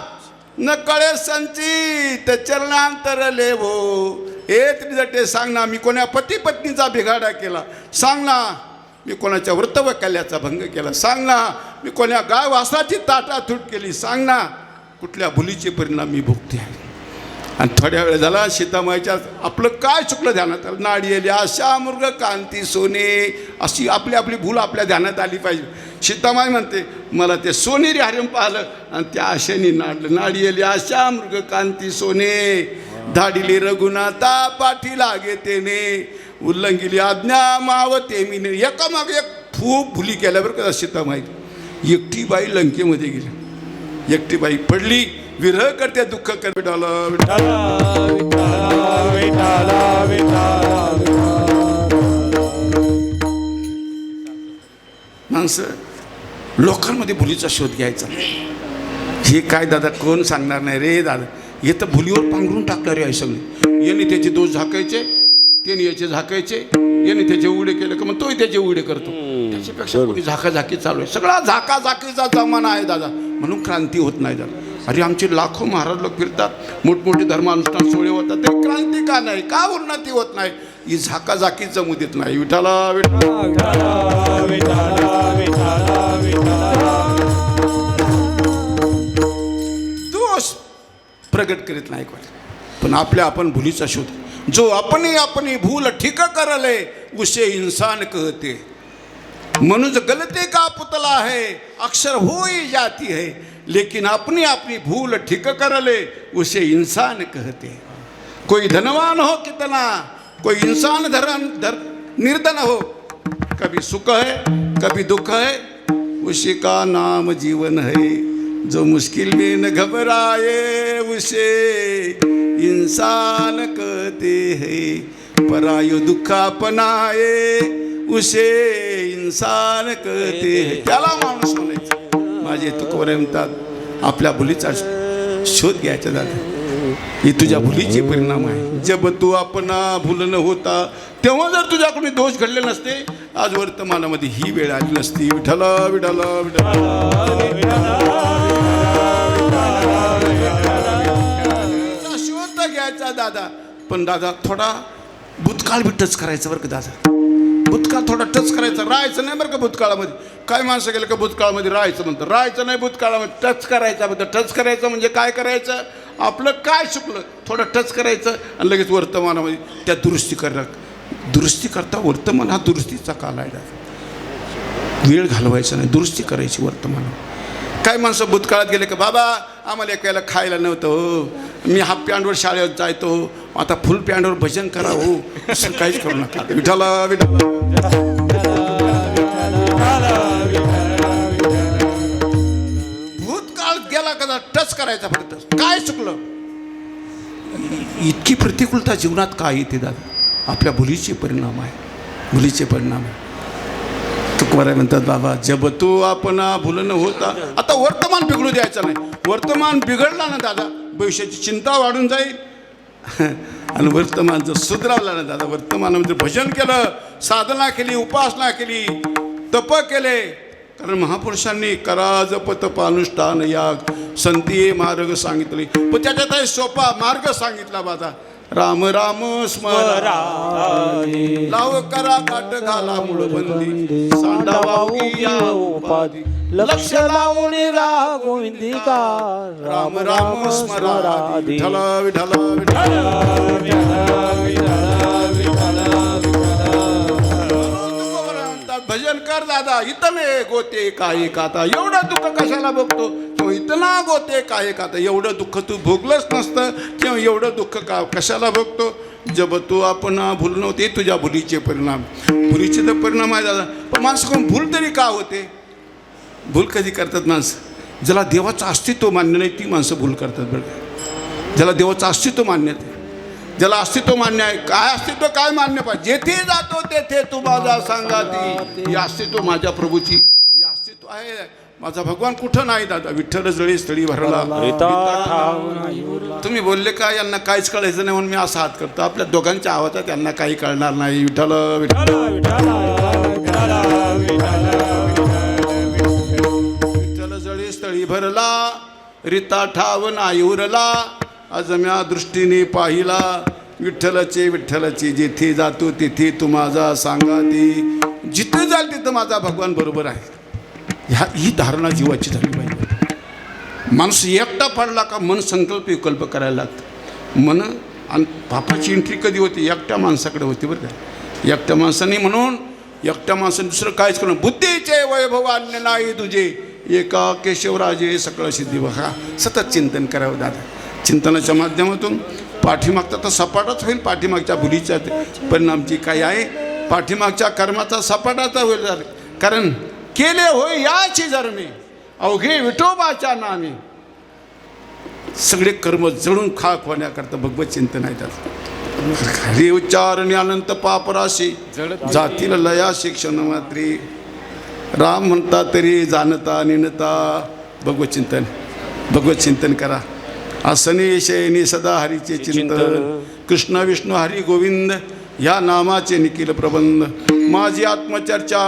न कळे संचित चरणांतरले भो. हे त्रिजटे सांग ना, मी कोण्या पती पत्नीचा बिघाडा केला, सांग ना. मी कोणाच्या व्रतवकल्याचा भंग केला, सांग ना. मी कोण्या गाय वासाची ताटातूट केली, सांग ना. कुठल्या भुलीचे परिणाम मी भोगते आहे. आणि थोड्या वेळ झाला सीतामाईच्या आपलं काय चुकलं ध्यानात आलं. नाडी आली आशा मृग कांती सोने, अशी आपली आपली भूल आपल्या ध्यानात आली पाहिजे. सीतामाई म्हणते, मला ते सोनेरी हरिम पाहिलं आणि त्या आशेने नाडलं. नाडी आली आशा मृग कांती सोने, धाडिले रघुनाथा पाठी लागे तेने, उल्लंघिली आज्ञा मावते मी. एकामागे एक खूप भुली केल्यावर का सीतामाई एकटी बाई लंकेमध्ये गेली, एकटी बाई पडली, विरह करते दुःख कर. विठाला माणसं लोकांमध्ये भुलीचा शोध घ्यायचा. हे काय दादा कोण सांगणार नाही रे दादा, हे तर भुलीवर पांघरून टाकणारे आहे सगळे. यांनी त्याचे दोष झाकायचे, त्याने याचे झाकायचे, याने त्याचे उघडे केले का मग तोही त्याचे उघडे करतो. त्याच्यापेक्षा कोणी झाकाझाकी चालू आहे, सगळा झाकाझाकीचा जमाना आहे दादा. म्हणून क्रांती होत नाही दादा. अरे आमचे लाखो महाराज लोक फिरतात, मोठमोठे धर्मानुष्ठान सोहळे होतात, ते क्रांती का नाही, का उन्नती होत नाही. ही झाकाझाकी जमू देत नाही. विठाला दोष प्रगट करीत नाही कोणी, पण आपल्या आपण भुलीचा शोध. जो अपनी भूल ठीक करले उसे इंसान कहते, मनुष्य गलती का पुतला है अक्सर हो ही जाती है, लेकिन अपनी भूल ठीक करले उसे इंसान कहते. कोई धनवान हो कितना, कोई इंसान निर्धन हो, कभी सुख है कभी दुख है, उसी का नाम जीवन है. जो मुश्किल में न घबराए उसे इंसान कहते हैं, परायो दुःख अपनाए उसे इंसान कहते हैं. त्याला माणूस म्हणायचं. माझे तुकोरे म्हणतात आपल्या भुलीचा शोध घ्यायचा दादा. ही तुझ्या भुलीचे परिणाम आहे. जब तू आपणा भूल न होता, तेव्हा जर तुझ्याकडून दोष घडले नसते, आज वर्तमानामध्ये ही वेळ आली नसती. विठला विठला विठला शोध घ्यायचा दादा. पण दादा थोडा भूतकाळ बी टच करायचं बरं का दादा. भूतकाळ थोडा टच करायचा, राहायचं नाही बरं का भूतकाळामध्ये. काय माणसं गेलं का भूतकाळामध्ये राहायचं म्हणतं, राहायचं नाही भूतकाळामध्ये, टच करायचा म्हणतं. टच करायचं म्हणजे काय करायचं, आपलं काय चुकलं थोडं टच करायचं आणि लगेच वर्तमानामध्ये त्या दुरुस्ती करता. वर्तमान हा दुरुस्तीचा काल आहे दादा. वेळ घालवायचा नाही, दुरुस्ती करायची वर्तमान. काय माणसं भूतकाळात गेले का, बाबा आम्हाला एक वेळेला खायला नव्हतं हो, मी हाफ पॅन्टवर शाळेत जायतो, आता फुल पॅन्टवर भजन करा हो, असं काहीच करू नका. विठाला विठाला भूतकाळ गेला का टच करायचा फक्त. काय चुकलं, इतकी प्रतिकूलता जीवनात काय येते दादा, आपल्या भुलीचे परिणाम आहे. भुलीचे परिणाम आहे. तुकोबाराय म्हणतात बाबा जब तू आपणा भूल न होता. आता वर्तमान बिघडू द्यायचं नाही. वर्तमान बिघडला ना दादा, भविष्याची चिंता वाढून जाईल. आणि वर्तमान जर सुधरावला ना दादा, वर्तमानामध्ये भजन केलं, साधना केली, उपासना केली, तप केले, कारण महापुरुषांनी करा जप तप अनुष्ठान याग संती मार्ग सांगितले. पण त्याच्यात सोपा मार्ग सांगितला बाबा. राम राम स्मरा लाव करा काट घाला मूळ बंदी, सांडावावी या उपाधी लक्ष लावून राहा गोविंदिका. राम राम स्मरा विठ्ठल विठ्ठल भजन कर दादा. इतने गोते काय खाता, एवढं दुःख कशाला भोगतो? किंवा इतना गोते काय खाता, एवढं दुःख तू भोगलंच नसतं किंवा एवढं दुःख का कशाला भोगतो? जब तू आपण भूल नव्हते, तुझ्या भुलीचे परिणाम. भुलीचे तर परिणाम आहे दादा. पण माणसं कोण भूल तरी का होते? भूल कधी करतात माणसं? ज्याला देवाचं अस्तित्व मान्य नाही ती माणसं भूल करतात बरं. ज्याला देवाचं अस्तित्व मान्य आहे, ज्याला अस्तित्व मान्य आहे, काय अस्तित्व काय मान्य पाहिजे? जेथे जातो तेथे तू माझा सांगाती. हे अस्तित्व माझ्या प्रभूची, हे अस्तित्व आहे. माझा भगवान कुठं नाही दादा. विठ्ठल जळी स्थळी भरला. तुम्ही बोलले का यांना काहीच कळायचं नाही म्हणून मी असा हात करतो. आपल्या दोघांच्या आवाजात यांना काही कळणार नाही. विठ्ठल विठ्ठल विठ्ठल जळी स्थळी भरला, रीता ठाव नाही उरला. आज म्या दृष्टीने पाहिला, विठ्ठलाची जेथे जातो तेथे तू माझा सांगाती. जिथे जाल तिथं माझा भगवान बरोबर आहे. ही धारणा जीवाची झाली पाहिजे. माणूस एकटा पडला का मन संकल्प विकल्प करायला लागतं. मन आणि पापाची एंट्री कधी होती? एकट्या माणसाकडे होती बरं का. एकट्या माणसाने म्हणून एकट्या माणसाने दुसरं काहीच करणं. बुद्धीचे वैभव अन्य नाही तुझे, एका केशवराजे सकळ सिद्धी. बघा सतत चिंतन करावं दादा. चिंतनाच्या माध्यमातून पाठीमागचा तर सपाटाच होईल. पाठीमागच्या भुलीच्या परिणामची काय आहे? पाठीमागच्या कर्माचा सपाटाचा होईल. कारण केले होय याची जरमे, अवघे विठोबाच्या नामे. सगळे कर्म जळून खाक होण्याकरता भगवत चिंतन आहे त्यात. हरी उच्चारणे अनंत पापराशी, जातील लया शिक्षण मात्री. राम म्हणता तरी जाणता निनता. भगवत चिंतन करा. आसने शयनी सदा हरीचे चिंतन. कृष्ण विष्णू हरी गोविंद या नामाचे निखिल प्रबंध. माझी आत्मचर्चा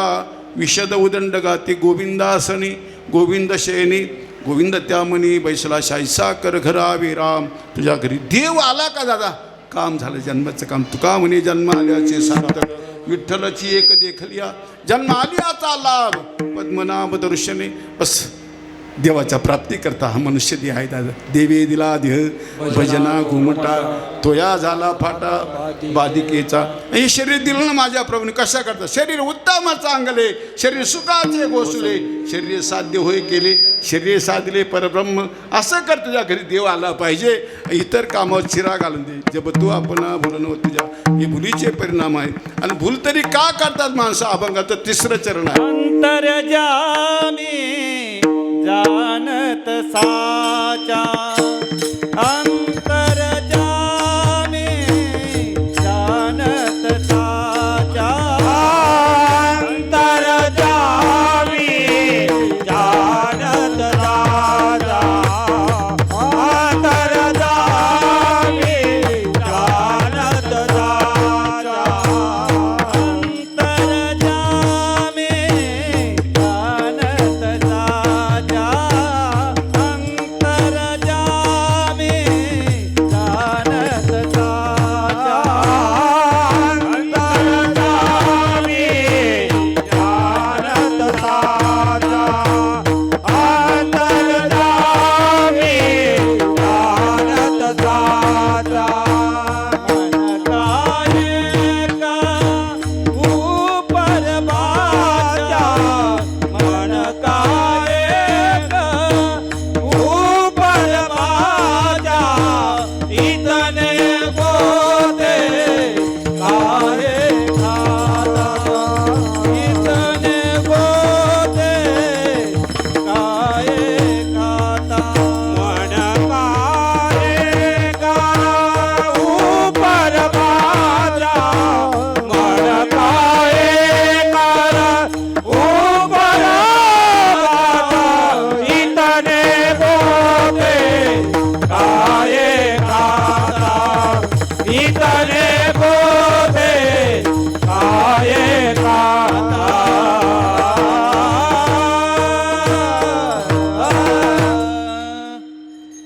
विशद उदंड गाते. गोविंदासनी गोविंद शयनी, गोविंद त्यामनी बैसला शायसा कर घरावे राम. तुझ्या घरी देव आला का दादा? काम झालं जन्माचं काम. तुका म्हणे जन्म आल्याचे सार्थक. विठ्ठलाची एक देखलिया, जन्म आल्याचा लाभ. पद्मनाभ दर्शने. बस देवाच्या प्राप्ती करता हा मनुष्य देह आहे दादा. देवे दिला देह भजना घुमटा, तोया झाला फाटा बाधिकेचा. हे शरीर दिलं ना माझ्या प्रभूने. कशा करता? शरीर उत्तम चांगले, शरीर सुखाचे गोसले. शरीर साध्य होय केले, शरीर साधले परब्रह्म. असं कर, तुझ्या घरी देव आला पाहिजे. इतर कामावर चिरा घालून दे. जब तू आपण भूलन तुझ्या. हे भुलीचे परिणाम आहेत. आणि भूल तरी का करतात माणसं? अभंगाचं 3रं चरण आहे. अंतर्जामी जानत साचा, अंतर्जामी जानत साचा. अंतर्जामी जानत साचा, अंतर्जामी जानत साचा. अंतर्जामी जानत साचा,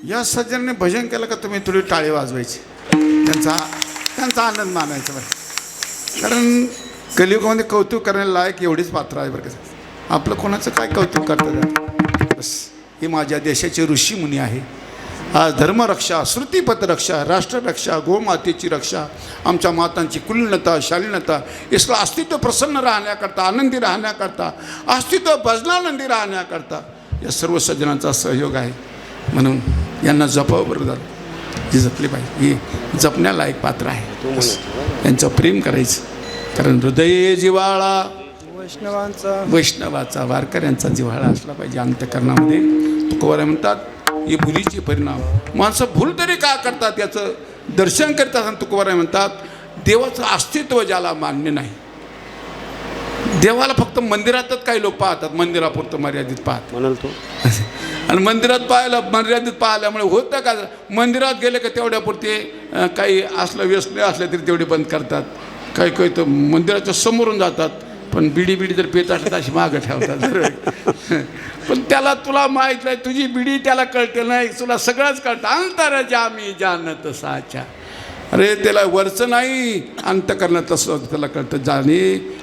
या सज्जनाने भजन केलं का तुम्ही थोडी टाळी वाजवायची, त्यांचा आनंद मानायचा बरं. कारण कलियुगामध्ये कौतुक करण्याला लायक एवढीच पात्र आहे बरं का. आपलं कोणाचं काय कौतुक करतात? बस हे माझ्या देशाचे ऋषीमुनी आहे. आज धर्मरक्षा, श्रुतिपथ रक्षा, राष्ट्ररक्षा, गोमातेची रक्षा, आमच्या मातांची कुलीनता, शालीनता, इसला अस्तित्व प्रसन्न राहण्याकरता, आनंदी राहण्याकरता, अस्तित्व भजनानंदी राहण्याकरता या सर्व सज्जनांचा सहयोग आहे. म्हणून यांना जपावं बरं झालं. जी जपली पाहिजे, ही जपण्यालायक पात्र आहे. त्यांचं प्रेम करायचं, कारण हृदय जिव्हाळा वैष्णवाचा वारकऱ्यांचा जिव्हाळा असला पाहिजे अंतःकरणामध्ये. तुकोबाराय म्हणतात ही भुलीची परिणाम. माणसं भूल तरी का करतात याचं दर्शन करतात. आणि तुकोबाराय म्हणतात देवाचं अस्तित्व ज्याला मान्य नाही, देवाला फक्त मंदिरातच काही लोक पाहतात, मंदिरापुरतं मर्यादित पाहतात म्हणाल तो. आणि मंदिरात पाहायला मर्यादित पाहिल्यामुळे होतं का, मंदिरात गेले का तेवढ्यापुरते काही असलं व्यसन असलं तरी तेवढे बंद करतात. काही काही तर मंदिराच्या समोरून जातात, पण बिडी जर पेत असतात अशी मागं ठेवतात. पण त्याला तुला माहीत नाही, तुझी बिडी त्याला कळते नाही, तुला सगळंच कळतं. अंतर जामी जानत साचा. अरे त्याला वरचं नाही, अंतकरण तसं त्याला कळतं. जाणे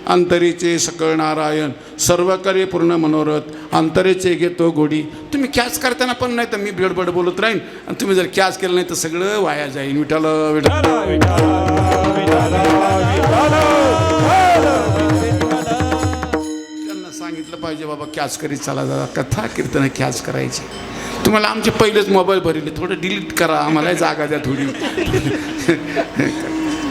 अंतरीचे सकळ नारायण, सर्व करे पूर्ण मनोरथ, अंतरेचे घेतो गोडी. तुम्ही कॅच करताना पण नाही तर मी बडबड बोलत राहीन, आणि तुम्ही जर कॅच केलं नाही तर सगळं वाया जाईल. विठाला त्यांना सांगितलं पाहिजे बाबा कॅच करीत चला, दादा कथा कीर्तन कॅच करायची. तुम्हाला आमचे पहिलेच मोबाईल भरले, थोडं डिलीट करा, आम्हाला जागा द्या थोडी.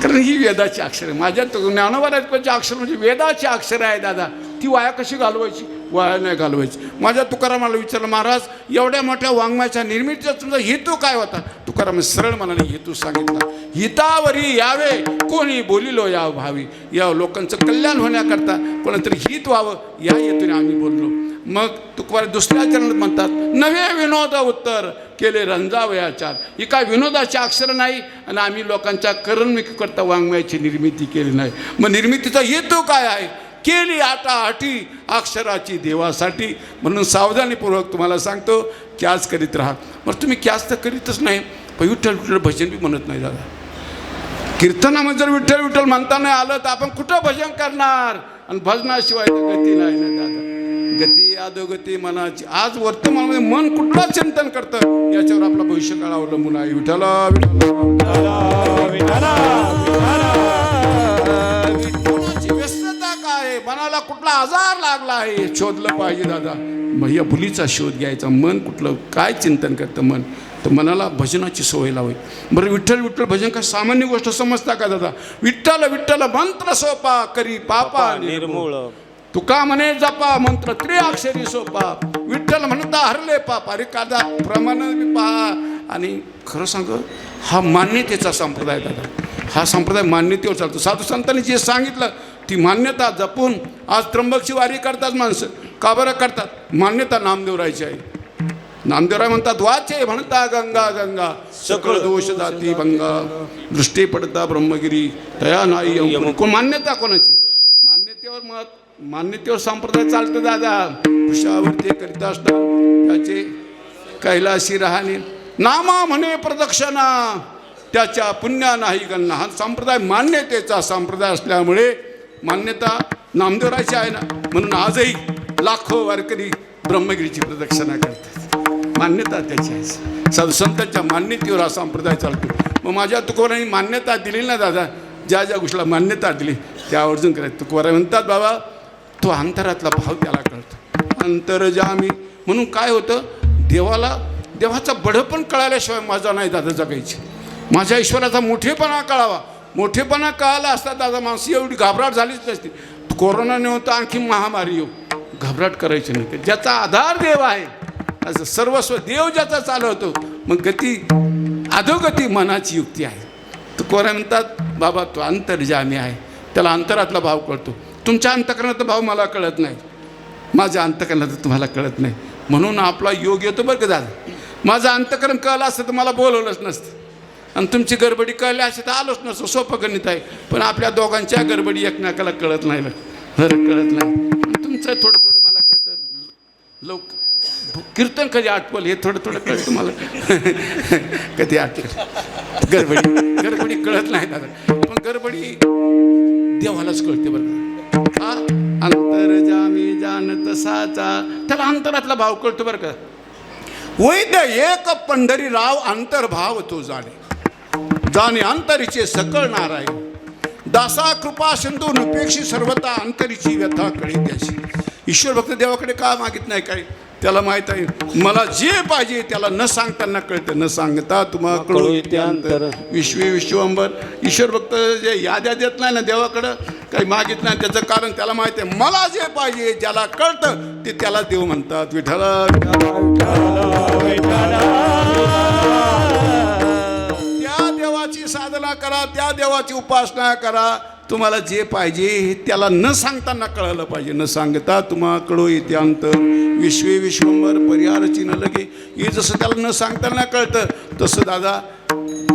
कारण ही वेदाची अक्षर आहे. माझ्या ज्ञानोबाचे अक्षर म्हणजे वेदाची अक्षर आहे दादा. ती वाया कशी घालवायची? वाया नाही घालवायची. माझ्या तुकारामाला विचारलं, महाराज एवढ्या मोठ्या वाङ्मयाच्या निर्मितीचा तुमचा हेतू काय होता? तुकाराम सरळ मनाने हेतू सांगितला. हितावरी यावे कोणी बोलिलो या भावी. या लोकांचं कल्याण होण्याकरता कोणातरी हित व्हावं या हेतूने आम्ही बोललो. मग तुकोबाराय दुसऱ्या चरणात म्हणतात, नवे विनोद उत्तर केले रंजावयाचार. ही काय विनोदाचे अक्षर नाही, आणि आम्ही लोकांच्या करमणुकीकरता वाङ्मयाची निर्मिती केली नाही. मग निर्मितीचा हेतू काय आहे? केली आटाआटी अक्षराची देवासाठी. म्हणून सावधानीपूर्वक तुम्हाला सांगतो, कॅच करीत राहा. मग तुम्ही कॅच तर करीतच नाही, पण विठ्ठल विठ्ठल भजन बी म्हणत नाही दादा. कीर्तनामध्ये जर विठ्ठल विठ्ठल म्हणता नाही आलं तर आपण कुठं भजन करणार? आणि भजनाशिवाय तर गती नाही ना दादा. गती अधोगती मनाची. आज वर्तमानामध्ये मन कुठलं चिंतन करतं याच्यावर आपला भविष्यकाळ अवलंबून आहे. विठ्ठला व्यस्तता काय, मनाला कुठला आजार लागला आहे हे शोधलं पाहिजे दादा. मग या भुलीचा शोध घ्यायचा. मन कुठलं काय चिंतन करतं मन, तर मनाला भजनाची सवय लावाय. बरं विठ्ठल विठ्ठल भजन काय सामान्य गोष्ट समजता का दादा? विठ्ठल विठ्ठल मंत्र सोपा करी पापा निर्मूळ. तुका म्हणे जपा मंत्र त्रिअक्षरी सोपा. विठ्ठल म्हणता हरले पाप. अरे कादा प्रमाण पहा. आणि खरं सांग, हा मान्यतेचा संप्रदाय दादा. हा संप्रदाय मान्यतेवर चालतो. साधू संतांनी जे सांगितलं ती मान्यता जपून आज त्र्यंबकची वारी करतात माणसं. का बरं करतात? मान्यता नामदेवरायची आहे. नामदेवराय म्हणतात, वाचे म्हणता गंगा गंगा सकळ दोष जाती भंगा, दृष्टी पडता ब्रह्मगिरी तया नाही. कोण मान्यता कोणाची? मान्यतेवर मत, मान्यतेवर संप्रदाय चालतो दादा. वृषावर ते करीत असतात त्याचे कैलाशी राहणे. नामा म्हणे प्रदक्षिणा त्याच्या पुण्या नाही गणना. हा संप्रदाय मान्यतेचा संप्रदाय असल्यामुळे मान्यता नामदेवरायची आहे ना. म्हणून आजही लाखो वारकरी ब्रह्मगिरीची प्रदक्षिणा करतात. मान्यता त्याची आहे. साधू संतांच्या मान्यतेवर हा संप्रदाय चालतो. मग माझ्या तुकोबारायांनी मान्यता दिली ना दादा, ज्या ज्या गोष्टीला मान्यता दिली त्या आवर्जून करायचं. तुकोबाराय म्हणतात, बाबा तो अंतरातला भाव त्याला कळतो. अंतरजामी. म्हणून काय होतं, देवाला देवाचा बढपण कळाल्याशिवाय मजा नाही दादा जगायची. माझ्या ईश्वराचा मोठेपणा कळावा. मोठेपणा कळाला असता दादा माणसं एवढी घाबराट झालीच नसती. कोरोना नव्हतं, आणखी महामारी येऊ, घाबराट करायची नाही. ज्याचा आधार देव आहे, असं सर्वस्व देव ज्याचा चालवतो, मग गती अधोगती मनाची युक्ती आहे. तुकोबाराय म्हणतात, बाबा तो अंतर्जामी आहे, त्याला अंतरातला भाव कळतो. तुमच्या अंतकरणातला भाव मला कळत नाही, माझ्या अंतकरणात तुम्हाला कळत नाही. म्हणून आपला योग येतो बरं का दादा. माझं अंतकरण कळलं असतं तर मला बोलवलंच नसतं, आणि तुमची गडबडी कळली असे तर आलोच नसतं. सोपं गणित आहे. पण आपल्या दोघांच्या गडबडी एकमेकाला कळत नाही, बरं कळत नाही. तुमचं थोडं थोडं मला कळतं. लोक कीर्तन कधी आठवलं हे थोडं थोडं कळतं मला. कधी आठवलं गडबडी कळत नाही दादा. पण गडबडी देवालाच कळते बरं का. हा अंतरजामी जानत साचा, त्याला अंतरातला भाव कळतो बरं का. वैद्य एक पंढरीराव अंतर्भाव तो जाणे अंतरीचे सकळ नारायण दासा कृपा सिंधू नपेक्षी सर्वता अंतरीची व्यथा कळी त्याची. ईश्वर भक्त देवाकडे का मागित नाही काय? त्याला माहीत आहे मला जे पाहिजे त्याला न सांगताना कळतं. न सांगता तुम्हा कळू येते अंतर विश्वंबर. ईश्वर भक्त जे याद्या देत नाही ना देवाकडं काही मागित नाही त्याचं कारण त्याला माहिती आहे मला जे पाहिजे ज्याला कळतं ते त्याला देव म्हणतात. विठ्ठला त्या देवाची साधना करा त्या देवाची उपासना करा. तुम्हाला जे पाहिजे हे त्याला न सांगताना कळायला पाहिजे. न सांगता तुम्हा कळो येते अंतर विश्वंबर परिहारची न लगे. हे जसं त्याला न सांगताना कळतं तसं दादा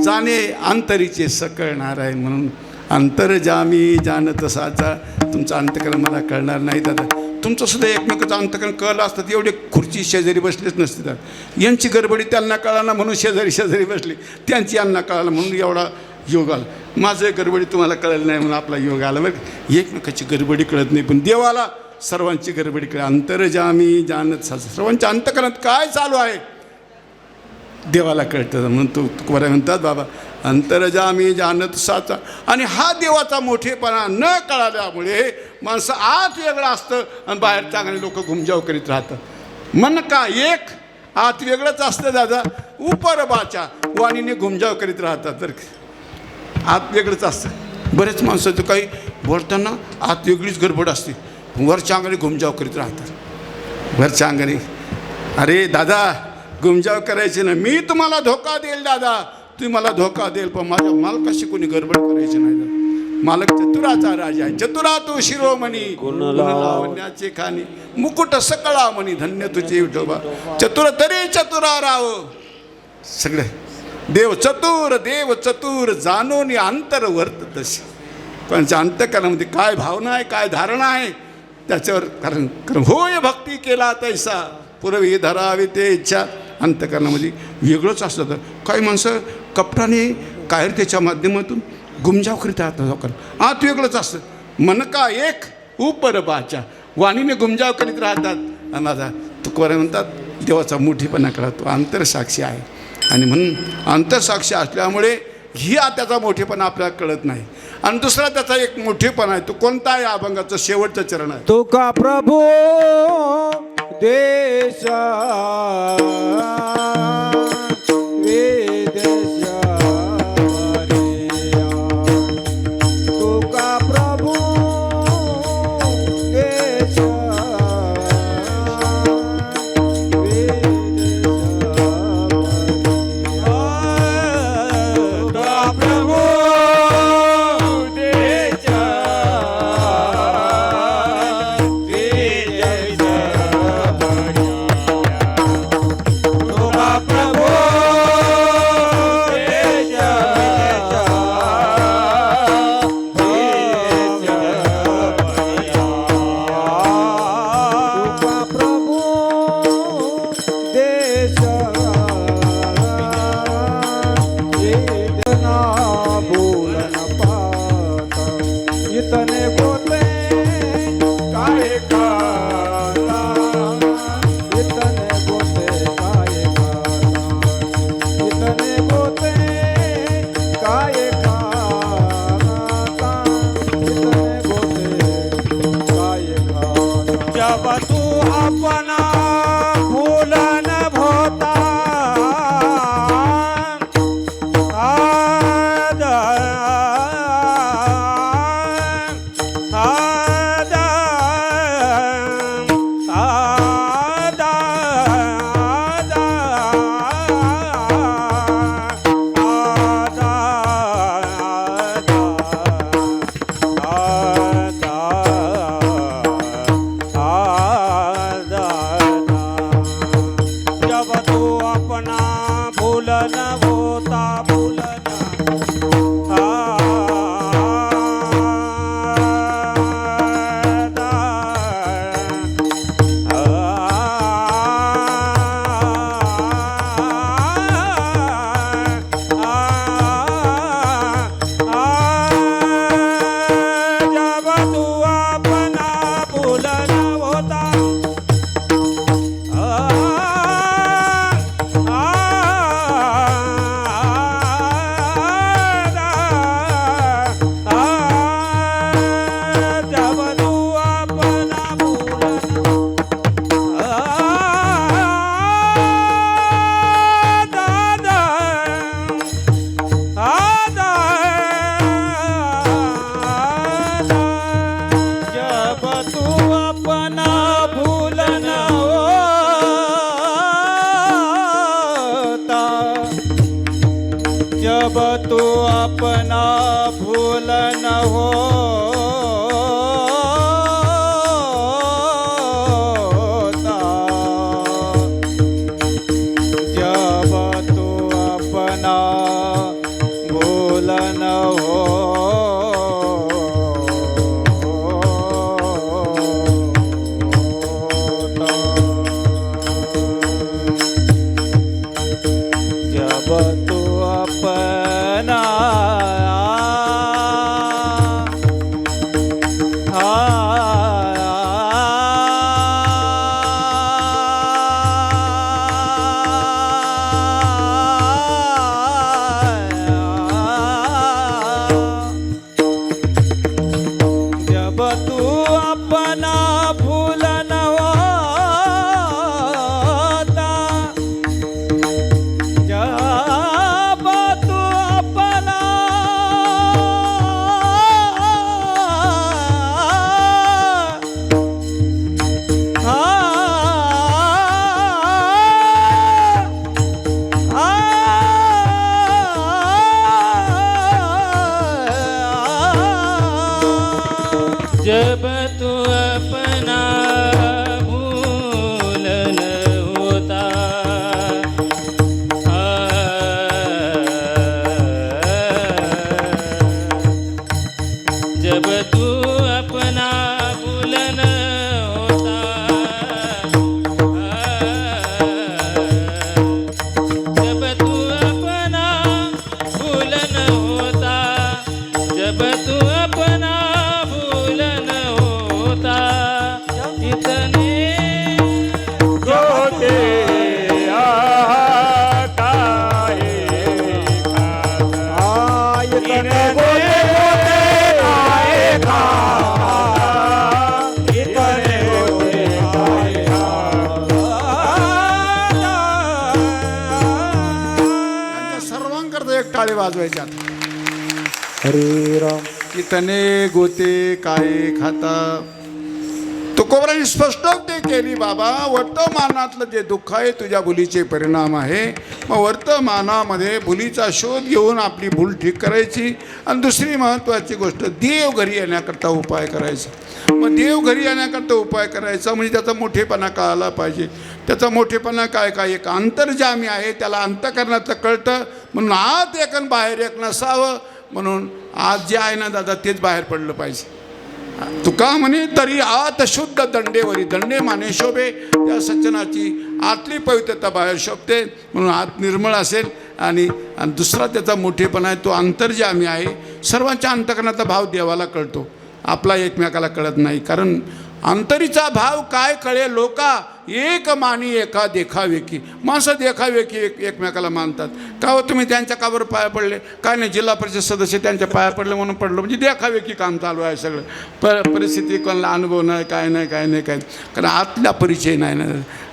जाणे अंतरीचे सकळ नारायण. म्हणून अंतर जामी जानत साचा. तुमचं अंतकरण मला कळणार नाही दादा. तुमचं सुद्धा एकमेकाचं अंतकरण कळलं असतं एवढे खुर्ची शेजारी बसलेच नसते दादा. यांची गडबडी त्यांना कळाला म्हणून शेजारी बसली. त्यांची यांना कळालं म्हणून एवढा योग आला. माझं गडबडी तुम्हाला कळलं नाही म्हणून आपला योग आला. बरं एकमेकाची गडबडी कळत नाही पण देवाला सर्वांची गडबडी कळत. अंतरजामी जानत साचा. सर्वांच्या अंतकरणात काय चालू आहे देवाला कळतं. म्हणून तुकोबाराय म्हणतात बाबा अंतरजामी जानत साचा. आणि हा देवाचा मोठेपणा न कळाल्यामुळे माणसं आत वेगळं असतं आणि बाहेर चांगले लोक घुमजाव करीत राहतात. मन का एक आत वेगळंच असतं दादा. उपरबाच्या वाणीने घुमजाव करीत राहतात. तर आत वेगळंच असतं. बरेच माणसं तर काही बोलताना आत वेगळीच गडबड असते. वरच्या अंगाने घुमजाव करीत राहतात. वरच्या अंगाने अरे दादा घुमजाव करायचे ना. मी तुम्हाला धोका देईल दादा तुम्ही मला धोका देईल पण माझ्या मालकाशी कोणी गडबड करायची नाही दादा. मालक चतुराचा राजा आहे. चतुरा तो शिरोमणी लावण्याचे खाणी मुकुट सकळा म्हणी धन्य तुझे विठोबा. चतुर तरी चतुरा राव. सगळे देव चतुर जाणून अंतर वर्त तसे. पण अंतकरणामध्ये काय भावना आहे काय धारणा आहे त्याच्यावर कारण होय भक्ती केला तैसा पूर्वी धरावी ते इच्छा. अंतकरणामध्ये वेगळंच असतं. काही माणसं कपटाने कायरतेच्या माध्यमातून गुमजाव करीत राहतात. आत वेगळंच असतं. मन का एक उपरबाच्या वाणीने गुमजाव करीत राहतात. आणि माझा तुकोबाराय म्हणतात देवाचा मोठेपणा करा तो अंतरसाक्षी आहे. आणि म्हणून अंतरसाक्षी असल्यामुळे ही त्याचा मोठेपणा आपल्याला कळत नाही. आणि दुसरा त्याचा एक मोठेपणा आहे तो कोणता आहे अभंगाचं शेवटचं चरण आहे. तो का प्रभू देश तू अपना भूल न होता, जब तू अपना भूल न होता, जब तू अपना जब तू अपना भूल न होता, जब तू अपना जब तू अपना भूल न होता, जब तू अपना भूल न होता, जब तू अपना भूल न होता, जब तू अपना भूल न होता, इतने गोते काहे इतने गोते काहे इतने गोते काहे यांच्या सर्वांकरता एक टाळी वाजवायच्या हरे राम. कितने गोते काय खाता. तुकोबरांनी स्पष्टोक्ती केली, बाबा वर्तमानातलं जे दुःख आहे तुझ्या भुलीचे परिणाम आहे. मग वर्तमानामध्ये भुलीचा शोध घेऊन आपली भूल ठीक करायची. आणि दुसरी महत्त्वाची गोष्ट, देव घरी येण्याकरता उपाय करायचा. मग देव घरी येण्याकरता उपाय करायचा म्हणजे त्याचा मोठेपणा कळायला पाहिजे. त्याचा मोठेपणा काय काय, एक अंतर्जामी आहे, त्याला अंतकरणाचं कळतं. म्हणून आत एक आणि बाहेर एक नसावं. म्हणून आज जे आहे ना दादा तेच बाहेर पडलं पाहिजे. तुका म्हणे तरी आत शुद्ध दंडेवरी, दंडे माने शोभे. त्या सज्जनाची आतली पवित्रता बाहेर शोभते. म्हणून आत निर्मळ असेल. आणि दुसरा त्याचा मोठेपणा आहे, तो अंतर्जामी आहे. सर्वांच्या अंतकरणाचा भाव देवाला कळतो, आपला एकमेकाला कळत नाही. कारण अंतरीचा भाव काय कळे लोका, एक मानी एका देखावे की. माणसं देखावे की एकमेकाला मानतात. का हो तुम्ही त्यांच्या कावर पाया पडले, काय नाही जिल्हा परिषद सदस्य त्यांच्या पाया पडले म्हणून पडलं, म्हणजे देखावे की काम चालू आहे सगळं. परिस्थिती कोणाला अनुभव नाही, काय नाही काय नाही काय. कारण आतला परिचय नाही ना,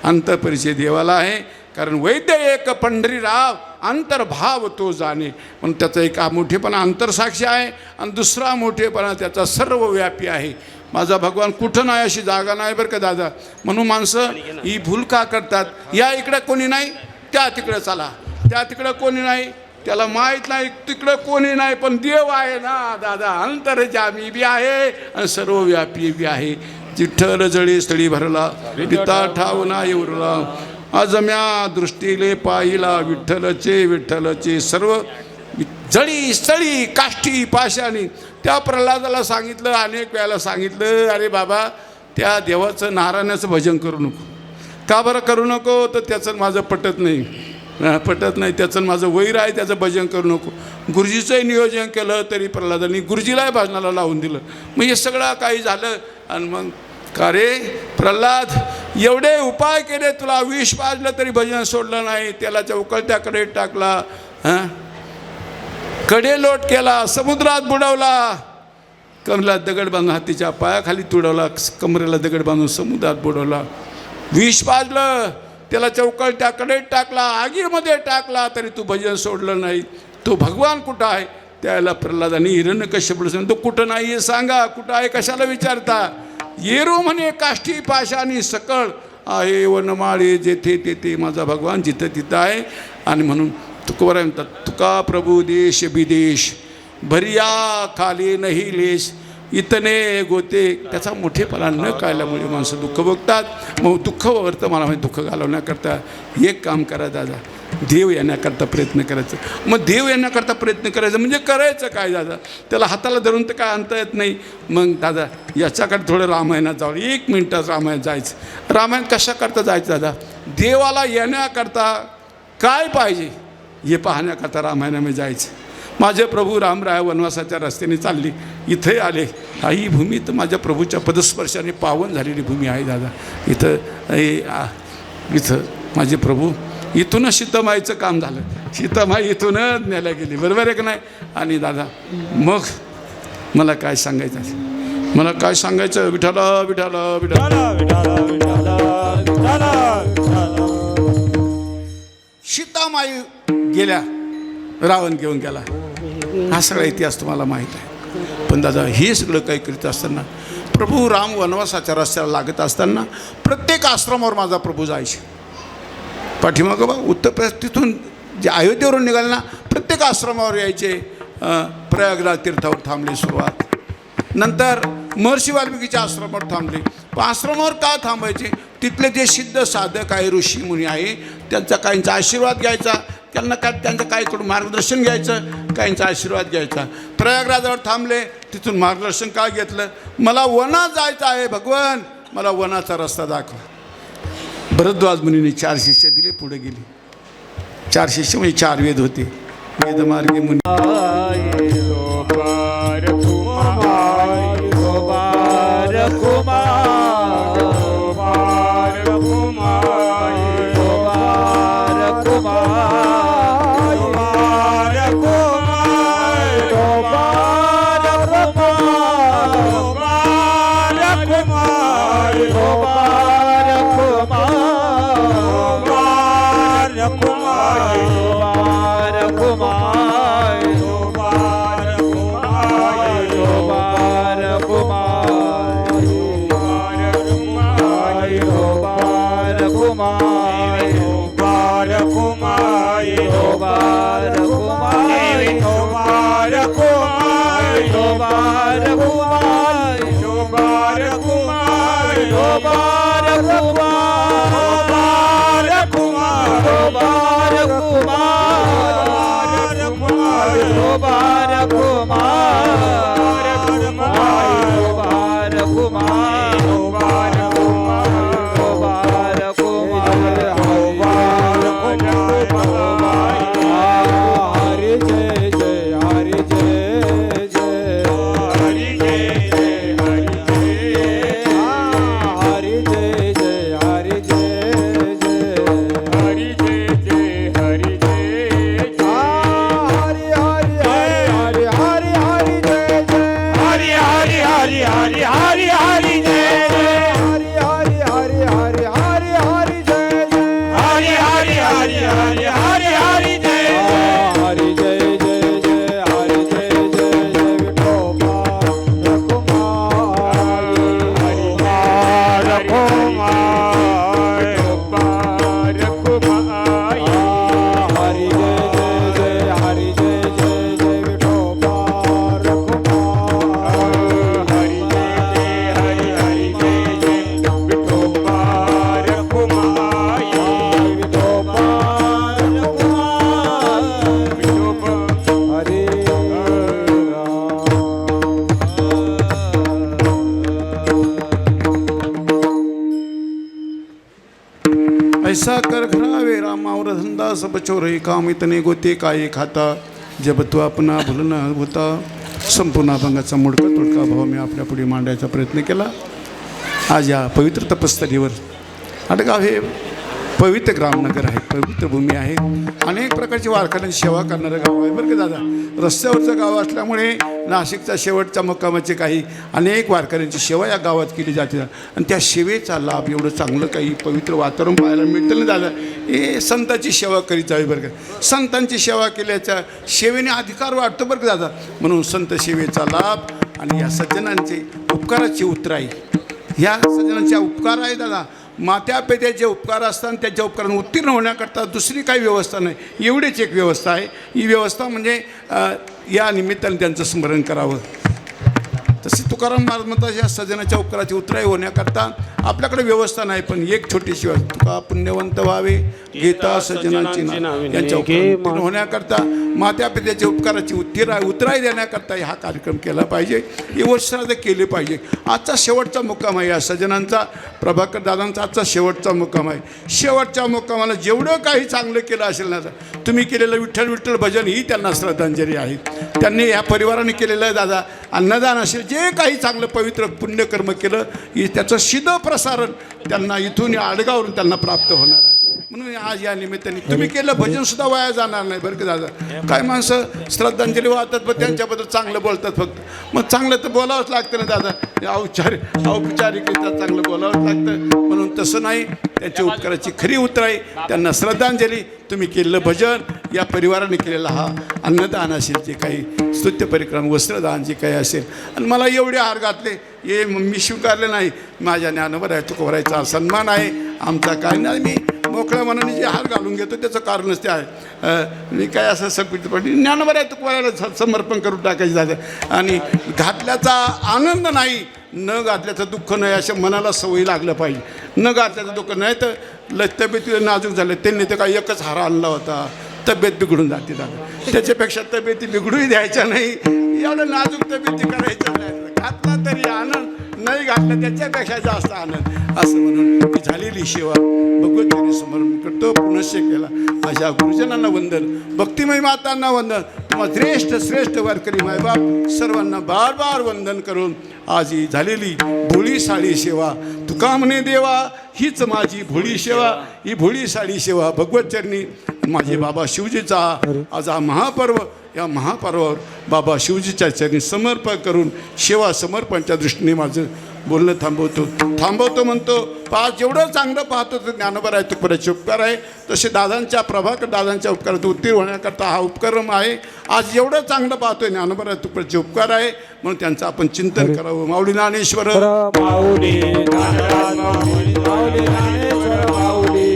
अंतपरिचय देवाला आहे. कारण वैद्य एक पंढरीराव, अंतर्भाव तो जाणे. म्हणून त्याचा एक मोठेपणा अंतरसाक्षी आहे. आणि दुसरा मोठेपणा त्याचा सर्वव्यापी आहे. माझा भगवान कुठं नाही अशी जागा नाही बरं का दादा. म्हणून माणसं ही भूल का करतात, या इकडे कोणी नाही त्या तिकडे चला, त्या तिकडे कोणी नाही त्याला माहीत नाही, तिकडं कोणी नाही पण देव आहे ना दादा. अंतर्जामी बी आहे आणि सर्वव्यापी बी आहे. विठ्ठल जळी स्थळी भरला, पिता ठावना येऊरला, अजम्या दृष्टीले पाहिला, विठ्ठलचे सर्व जळी स्थळी काष्टी पाशानी. त्या प्रल्हादाला सांगितलं, अनेक वेळेला सांगितलं, अरे बाबा त्या देवाचं नारायणाचं भजन करू नको. का बरं करू नको, तर त्याचं माझं पटत नाही, त्याचं माझं वैर आहे, त्याचं भजन करू नको. गुरुजीचंही नियोजन केलं तरी प्रल्हादांनी गुरुजीलाही भजनाला लावून दिलं. मग हे सगळं काही झालं. आणि मग का रे प्रल्हाद, एवढे उपाय केले, तुला विष पाजलं तरी भजन सोडलं नाही. त्याला उकळत्याकडे टाकला, कडे लोट केला, समुद्रात बुडवला, कमरेला दगड बांधून हातीच्या पायाखाली तुडवला, कमरेला दगड बांधून समुद्रात बुडवला. विष पाजलं, त्याला चौकळत्याकडे टाकला, आगीमध्ये टाकला, तरी तू भजन सोडलं नाही. तो भगवान कुठं आहे? त्याला प्रल्हादाने हिरण्यकश्यपूला सांगितलं, तो कुठं नाही आहे सांगा, कुठं आहे कशाला विचारता. येरो म्हणे काष्टी पाशानी सकळ आहे, वनमाळे जेथे तेथे माझा भगवान जिथं तिथं आहे. आणि म्हणून तुकोबाराय म्हणतात, तुका प्रभू देश विदेश भरिया खाली नाही लेश इतने गोते. त्याचा मोठेपणा न कळल्यामुळे माणसं दुःख बघतात. मग दुःख वरतं मला माहिती, दुःख घालवण्याकरता एक काम करा दादा, देव येण्याकरता प्रयत्न करायचं. मग देव येण्याकरता प्रयत्न करायचं म्हणजे करायचं काय दादा, त्याला हाताला धरून तर काय आणता येत नाही. मग दादा याच्याकडे थोडं रामायणात जाऊ, 1 मिनटात रामायण जायचं. रामायण कशाकरता जायचं दादा, देवाला येण्याकरता काय पाहिजे हे पाहण्याकरता रामायणामध्ये जायचं. माझे प्रभू रामराय वनवासाच्या रस्त्याने चालली, इथे आले. ही भूमी तर माझ्या प्रभूच्या पदस्पर्शाने पावन झालेली भूमी आहे दादा. इथं माझे प्रभू, इथूनच सीतामाईचं काम झालं. सीतामाई इथूनच न्यायला गेली, बरोबर आहे का नाही. आणि दादा मग मला काय सांगायचं, मला काय सांगायचं, विठाला विठाला विठाला विठाला विठाला विठाला विठाला. सीतामाई गेल्या, रावण घेऊन गेला. हा सगळा इतिहास तुम्हाला माहीत आहे. पण दादा हे सगळं काही करीत असताना, प्रभू राम वनवासाच्या रस्त्याला लागत असताना प्रत्येक आश्रमावर माझा प्रभू जायचे. पाठीमागं बा उत्तर प्रदेश तिथून जे अयोध्येवरून निघाले ना, प्रत्येक आश्रमावर यायचे. प्रयागराज तीर्थावर थांबले सुरुवात, नंतर महर्षी वाल्मिकीच्या आश्रमावर थांबले. पण आश्रमावर का थांबायचे, तिथले जे सिद्ध साधक आहे, ऋषी मुनी आहे, त्यांचा काहींचा आशीर्वाद घ्यायचा, त्यांना काय त्यांचं काहीकडून मार्गदर्शन घ्यायचं, काहींचा आशीर्वाद घ्यायचा. प्रयागराजावर थांबले, तिथून मार्गदर्शन काय घेतलं, मला वनात जायचं आहे भगवान, मला वनाचा रस्ता दाखवा. भरद्वाज मुनीने 4 शिष्य दिले, पुढे गेले. 4 शिष्य म्हणजे 4 वेद होते. वेदमार्गे मुनी ऐसा कर घरावे रामावर धंदा सब चोरही काम इतने गोते काय खाता. जब तू अपना भुलना होता. संपूर्ण अभंगाचा मोडका तोडका भाव मी आपल्या पुढे मांडायचा प्रयत्न केला. आज या पवित्र तपस्थलीवर आडगाव हे पवित्र ग्रामनगर आहे, पवित्र भूमी आहे. अनेक प्रकारची वारकऱ्यांची सेवा करणारं गाव आहे बरं का दादा. रस्त्यावरचं गाव असल्यामुळे नाशिकचा शेवटच्या मुक्कामाचे काही अनेक वारकऱ्यांची सेवा या गावात केली जाते. आणि त्या सेवेचा लाभ एवढं चांगलं काही पवित्र वातावरण पाहायला मिळतं ना दादा. हे संतांची सेवा करीत जावी बरं का. संतांची सेवा केल्याच्या सेवेने अधिकार वाटतो बरं का दादा. म्हणून संत सेवेचा लाभ आणि या सज्जनांचे उपकाराची उतराई, ह्या सज्जनांच्या उपकार आहे दादा. मात्या पित्याचे उपकार असतात, त्याच्या उपकारांना उत्तीर्ण होण्याकरता दुसरी काही व्यवस्था नाही, एवढीच एक व्यवस्था आहे. ही व्यवस्था म्हणजे या निमित्ताने त्यांचं स्मरण करावं. तशी तुकाराम महाराज म्हणतात, या सजनाच्या उपकाराची उतराई होण्याकरता आपल्याकडे व्यवस्था नाही, पण एक छोटीशी तुका पुण्यवंत व्हावे गीता सजनाची नावे, यांच्या उपकार होण्याकरता मात्या पित्याच्या उपकाराची उतराई देण्याकरता हा कार्यक्रम केला पाहिजे. ही वर्षाला केली पाहिजे. आजचा शेवटचा मुक्काम आहे या सजनांचा, प्रभाकर दादांचा आजचा शेवटचा मुक्काम आहे. शेवटच्या मुक्कामाला जेवढं काही चांगलं केलं असेल ना, तुम्ही केलेलं विठ्ठल विठ्ठल भजन ही त्यांना श्रद्धांजली आहे. त्यांनी या परिवाराने केलेलं दादा अन्नदान असेल, जे काही चांगलं पवित्र पुण्यकर्म केलं ही त्याचं सिद्ध प्रसारण त्यांना इथून आडगावरून त्यांना प्राप्त होणार आहे. म्हणून आज या निमित्ताने तुम्ही केलं भजनसुद्धा वाया जाणार नाही बरं का दादा. काय माणसं श्रद्धांजली वाहतात पण त्यांच्याबद्दल चांगलं बोलतात फक्त, मग चांगलं तर बोलावंच लागतं ना दादा. औपचारिकरित्या चांगलं बोलावंच लागतं. म्हणून तसं नाही, त्यांच्या उपकाराची खरी उतराई, त्यांना श्रद्धांजली. तुम्ही केलेलं भजन, या परिवाराने केलेला हा अन्नदान असेल, जे काही स्तुत्य परिक्रम वस्त्रदान जे काही असेल, आणि मला एवढे हार घातले हे मी स्वीकारले नाही. माझ्या ज्ञानावर आहे तुकोबरायचा सन्मान आहे, आमचा काय नाही. मी मोकळ्या मनाने जे हार घालून घेतो त्याचं कारणच ते आहे. मी काय असं सगळं पडली ज्ञानावर आहे तुकोबरायला समर्पण करून टाकायचं झालं. आणि घातल्याचा आनंद नाही, न घातल्याचं दुःख नाही, अशा मनाला सवय लागलं पाहिजे. न घातल्याचं दुःख नाही तर तब्येतीला नाजूक झालं, त्यांनी तर काही एकच हार आणला होता, तब्येत बिघडून जाते दादा. त्याच्यापेक्षा तब्येती बिघडूही द्यायच्या नाही, एवढं नाजूक तब्येती करायच्या नाही. घातला तरी आनंद, नाही घातलं त्याच्यापेक्षा जास्त आनंद. असं म्हणून मी झालेली सेवा भगवतीने समर्पण करतो. पुनश्च केला माझ्या गुरुजनांना वंदन, भक्तिमय मातांना वंदन, तुम्हा श्रेष्ठ श्रेष्ठ वारकरी मायबाप सर्वांना बार बार वंदन करून आज ही झालेली भोळी साळी सेवा, तुका म्हणे देवा हीच माझी भोळी सेवा, ही भोळी साळी सेवा भगवतचरणी माझे बाबा शिवजीचा आज हा महापर्व, या महापर्वावर बाबा शिवजीच्या चरणी समर्पण करून सेवा समर्पणच्या दृष्टीने माझं बोलणं थांबवतो म्हणतो. जेवढं चांगलं पाहतो तर ज्ञानोबा आहे तुकोबराचे उपकार आहे. तसे दादांच्या प्रभाकर दादांच्या उपकारात उत्तीर्ण होण्याकरता हा उपक्रम आहे. आज जेवढं चांगलं पाहतोय ज्ञानोबा आहे तुकोबराचे उपकार आहे, म्हणून त्यांचं आपण चिंतन करावं. माऊली ज्ञानेश्वर माऊली ज्ञानराज माऊली ज्ञानेश्वर माऊली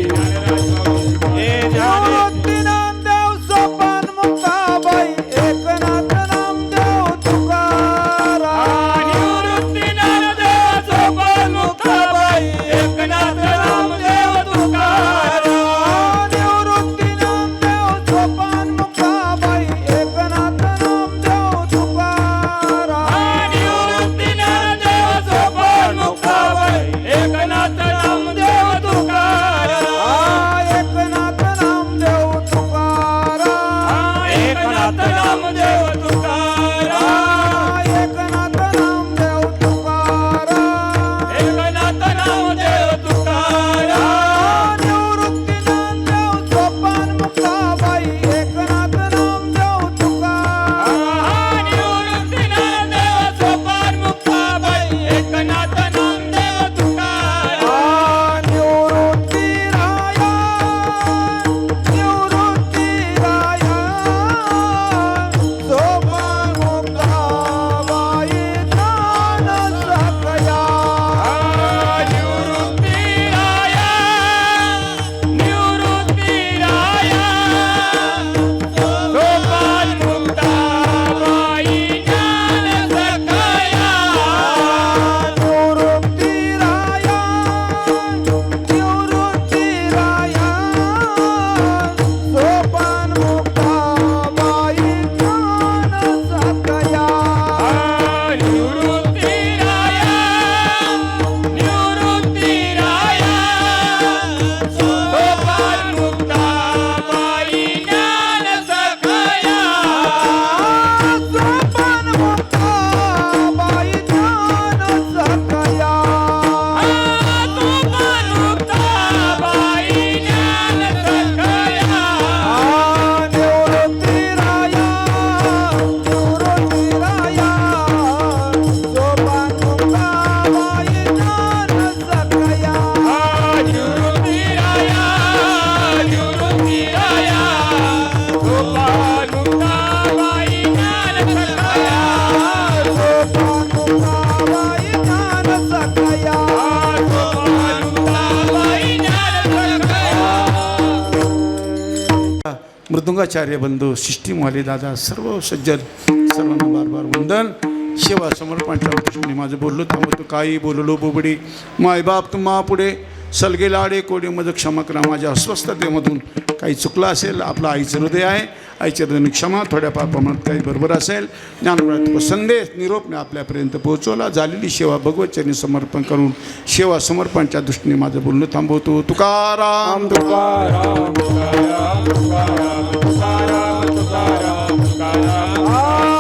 हे ज्ञानोत्ती नामदेव सोपान मुक्ताबाई एकनाथ नामदेव तुकाराम. निवृत्ती नामदेव सोपान मुक्ताबाई एकनाथ नामदेव तुकाराम. निवृत्ती नामदेव सोपान मुक्ताबाई एकनाथ नामदेव तुकाराम. निवृत्ती नामदेव सोपान मुक्ताबाई एकनाथ नामदेव देवाचार्य बंधू सिस्टीमवाले दादा सर्व सज्जन सर्वांना बार बार वंदन. सेवा समर्पणाच्या दृष्टीने माझं बोललो थांबतो काही बोललो बोबडी मायबाप तुम्हा पुढे सलगे लाडे कोडे मज क्षमा करा. माझ्या अस्वस्थतेमधून काही चुकलं असेल. आपलं आईचं हृदय आहे. आईच्या हृदयाने क्षमा. थोड्या प्रमाणात काही बरोबर असेल. ज्ञानवळात संदेश निरोप मी आपल्यापर्यंत पोहोचवला. झालेली सेवा भगवतचरणी समर्पण करून सेवा समर्पणाच्या दृष्टीने माझं बोलणं थांबवतो. तुकाराम तुकाराम तुकाराम तुकाराम तुकाराम तुकाराम तुकाराम.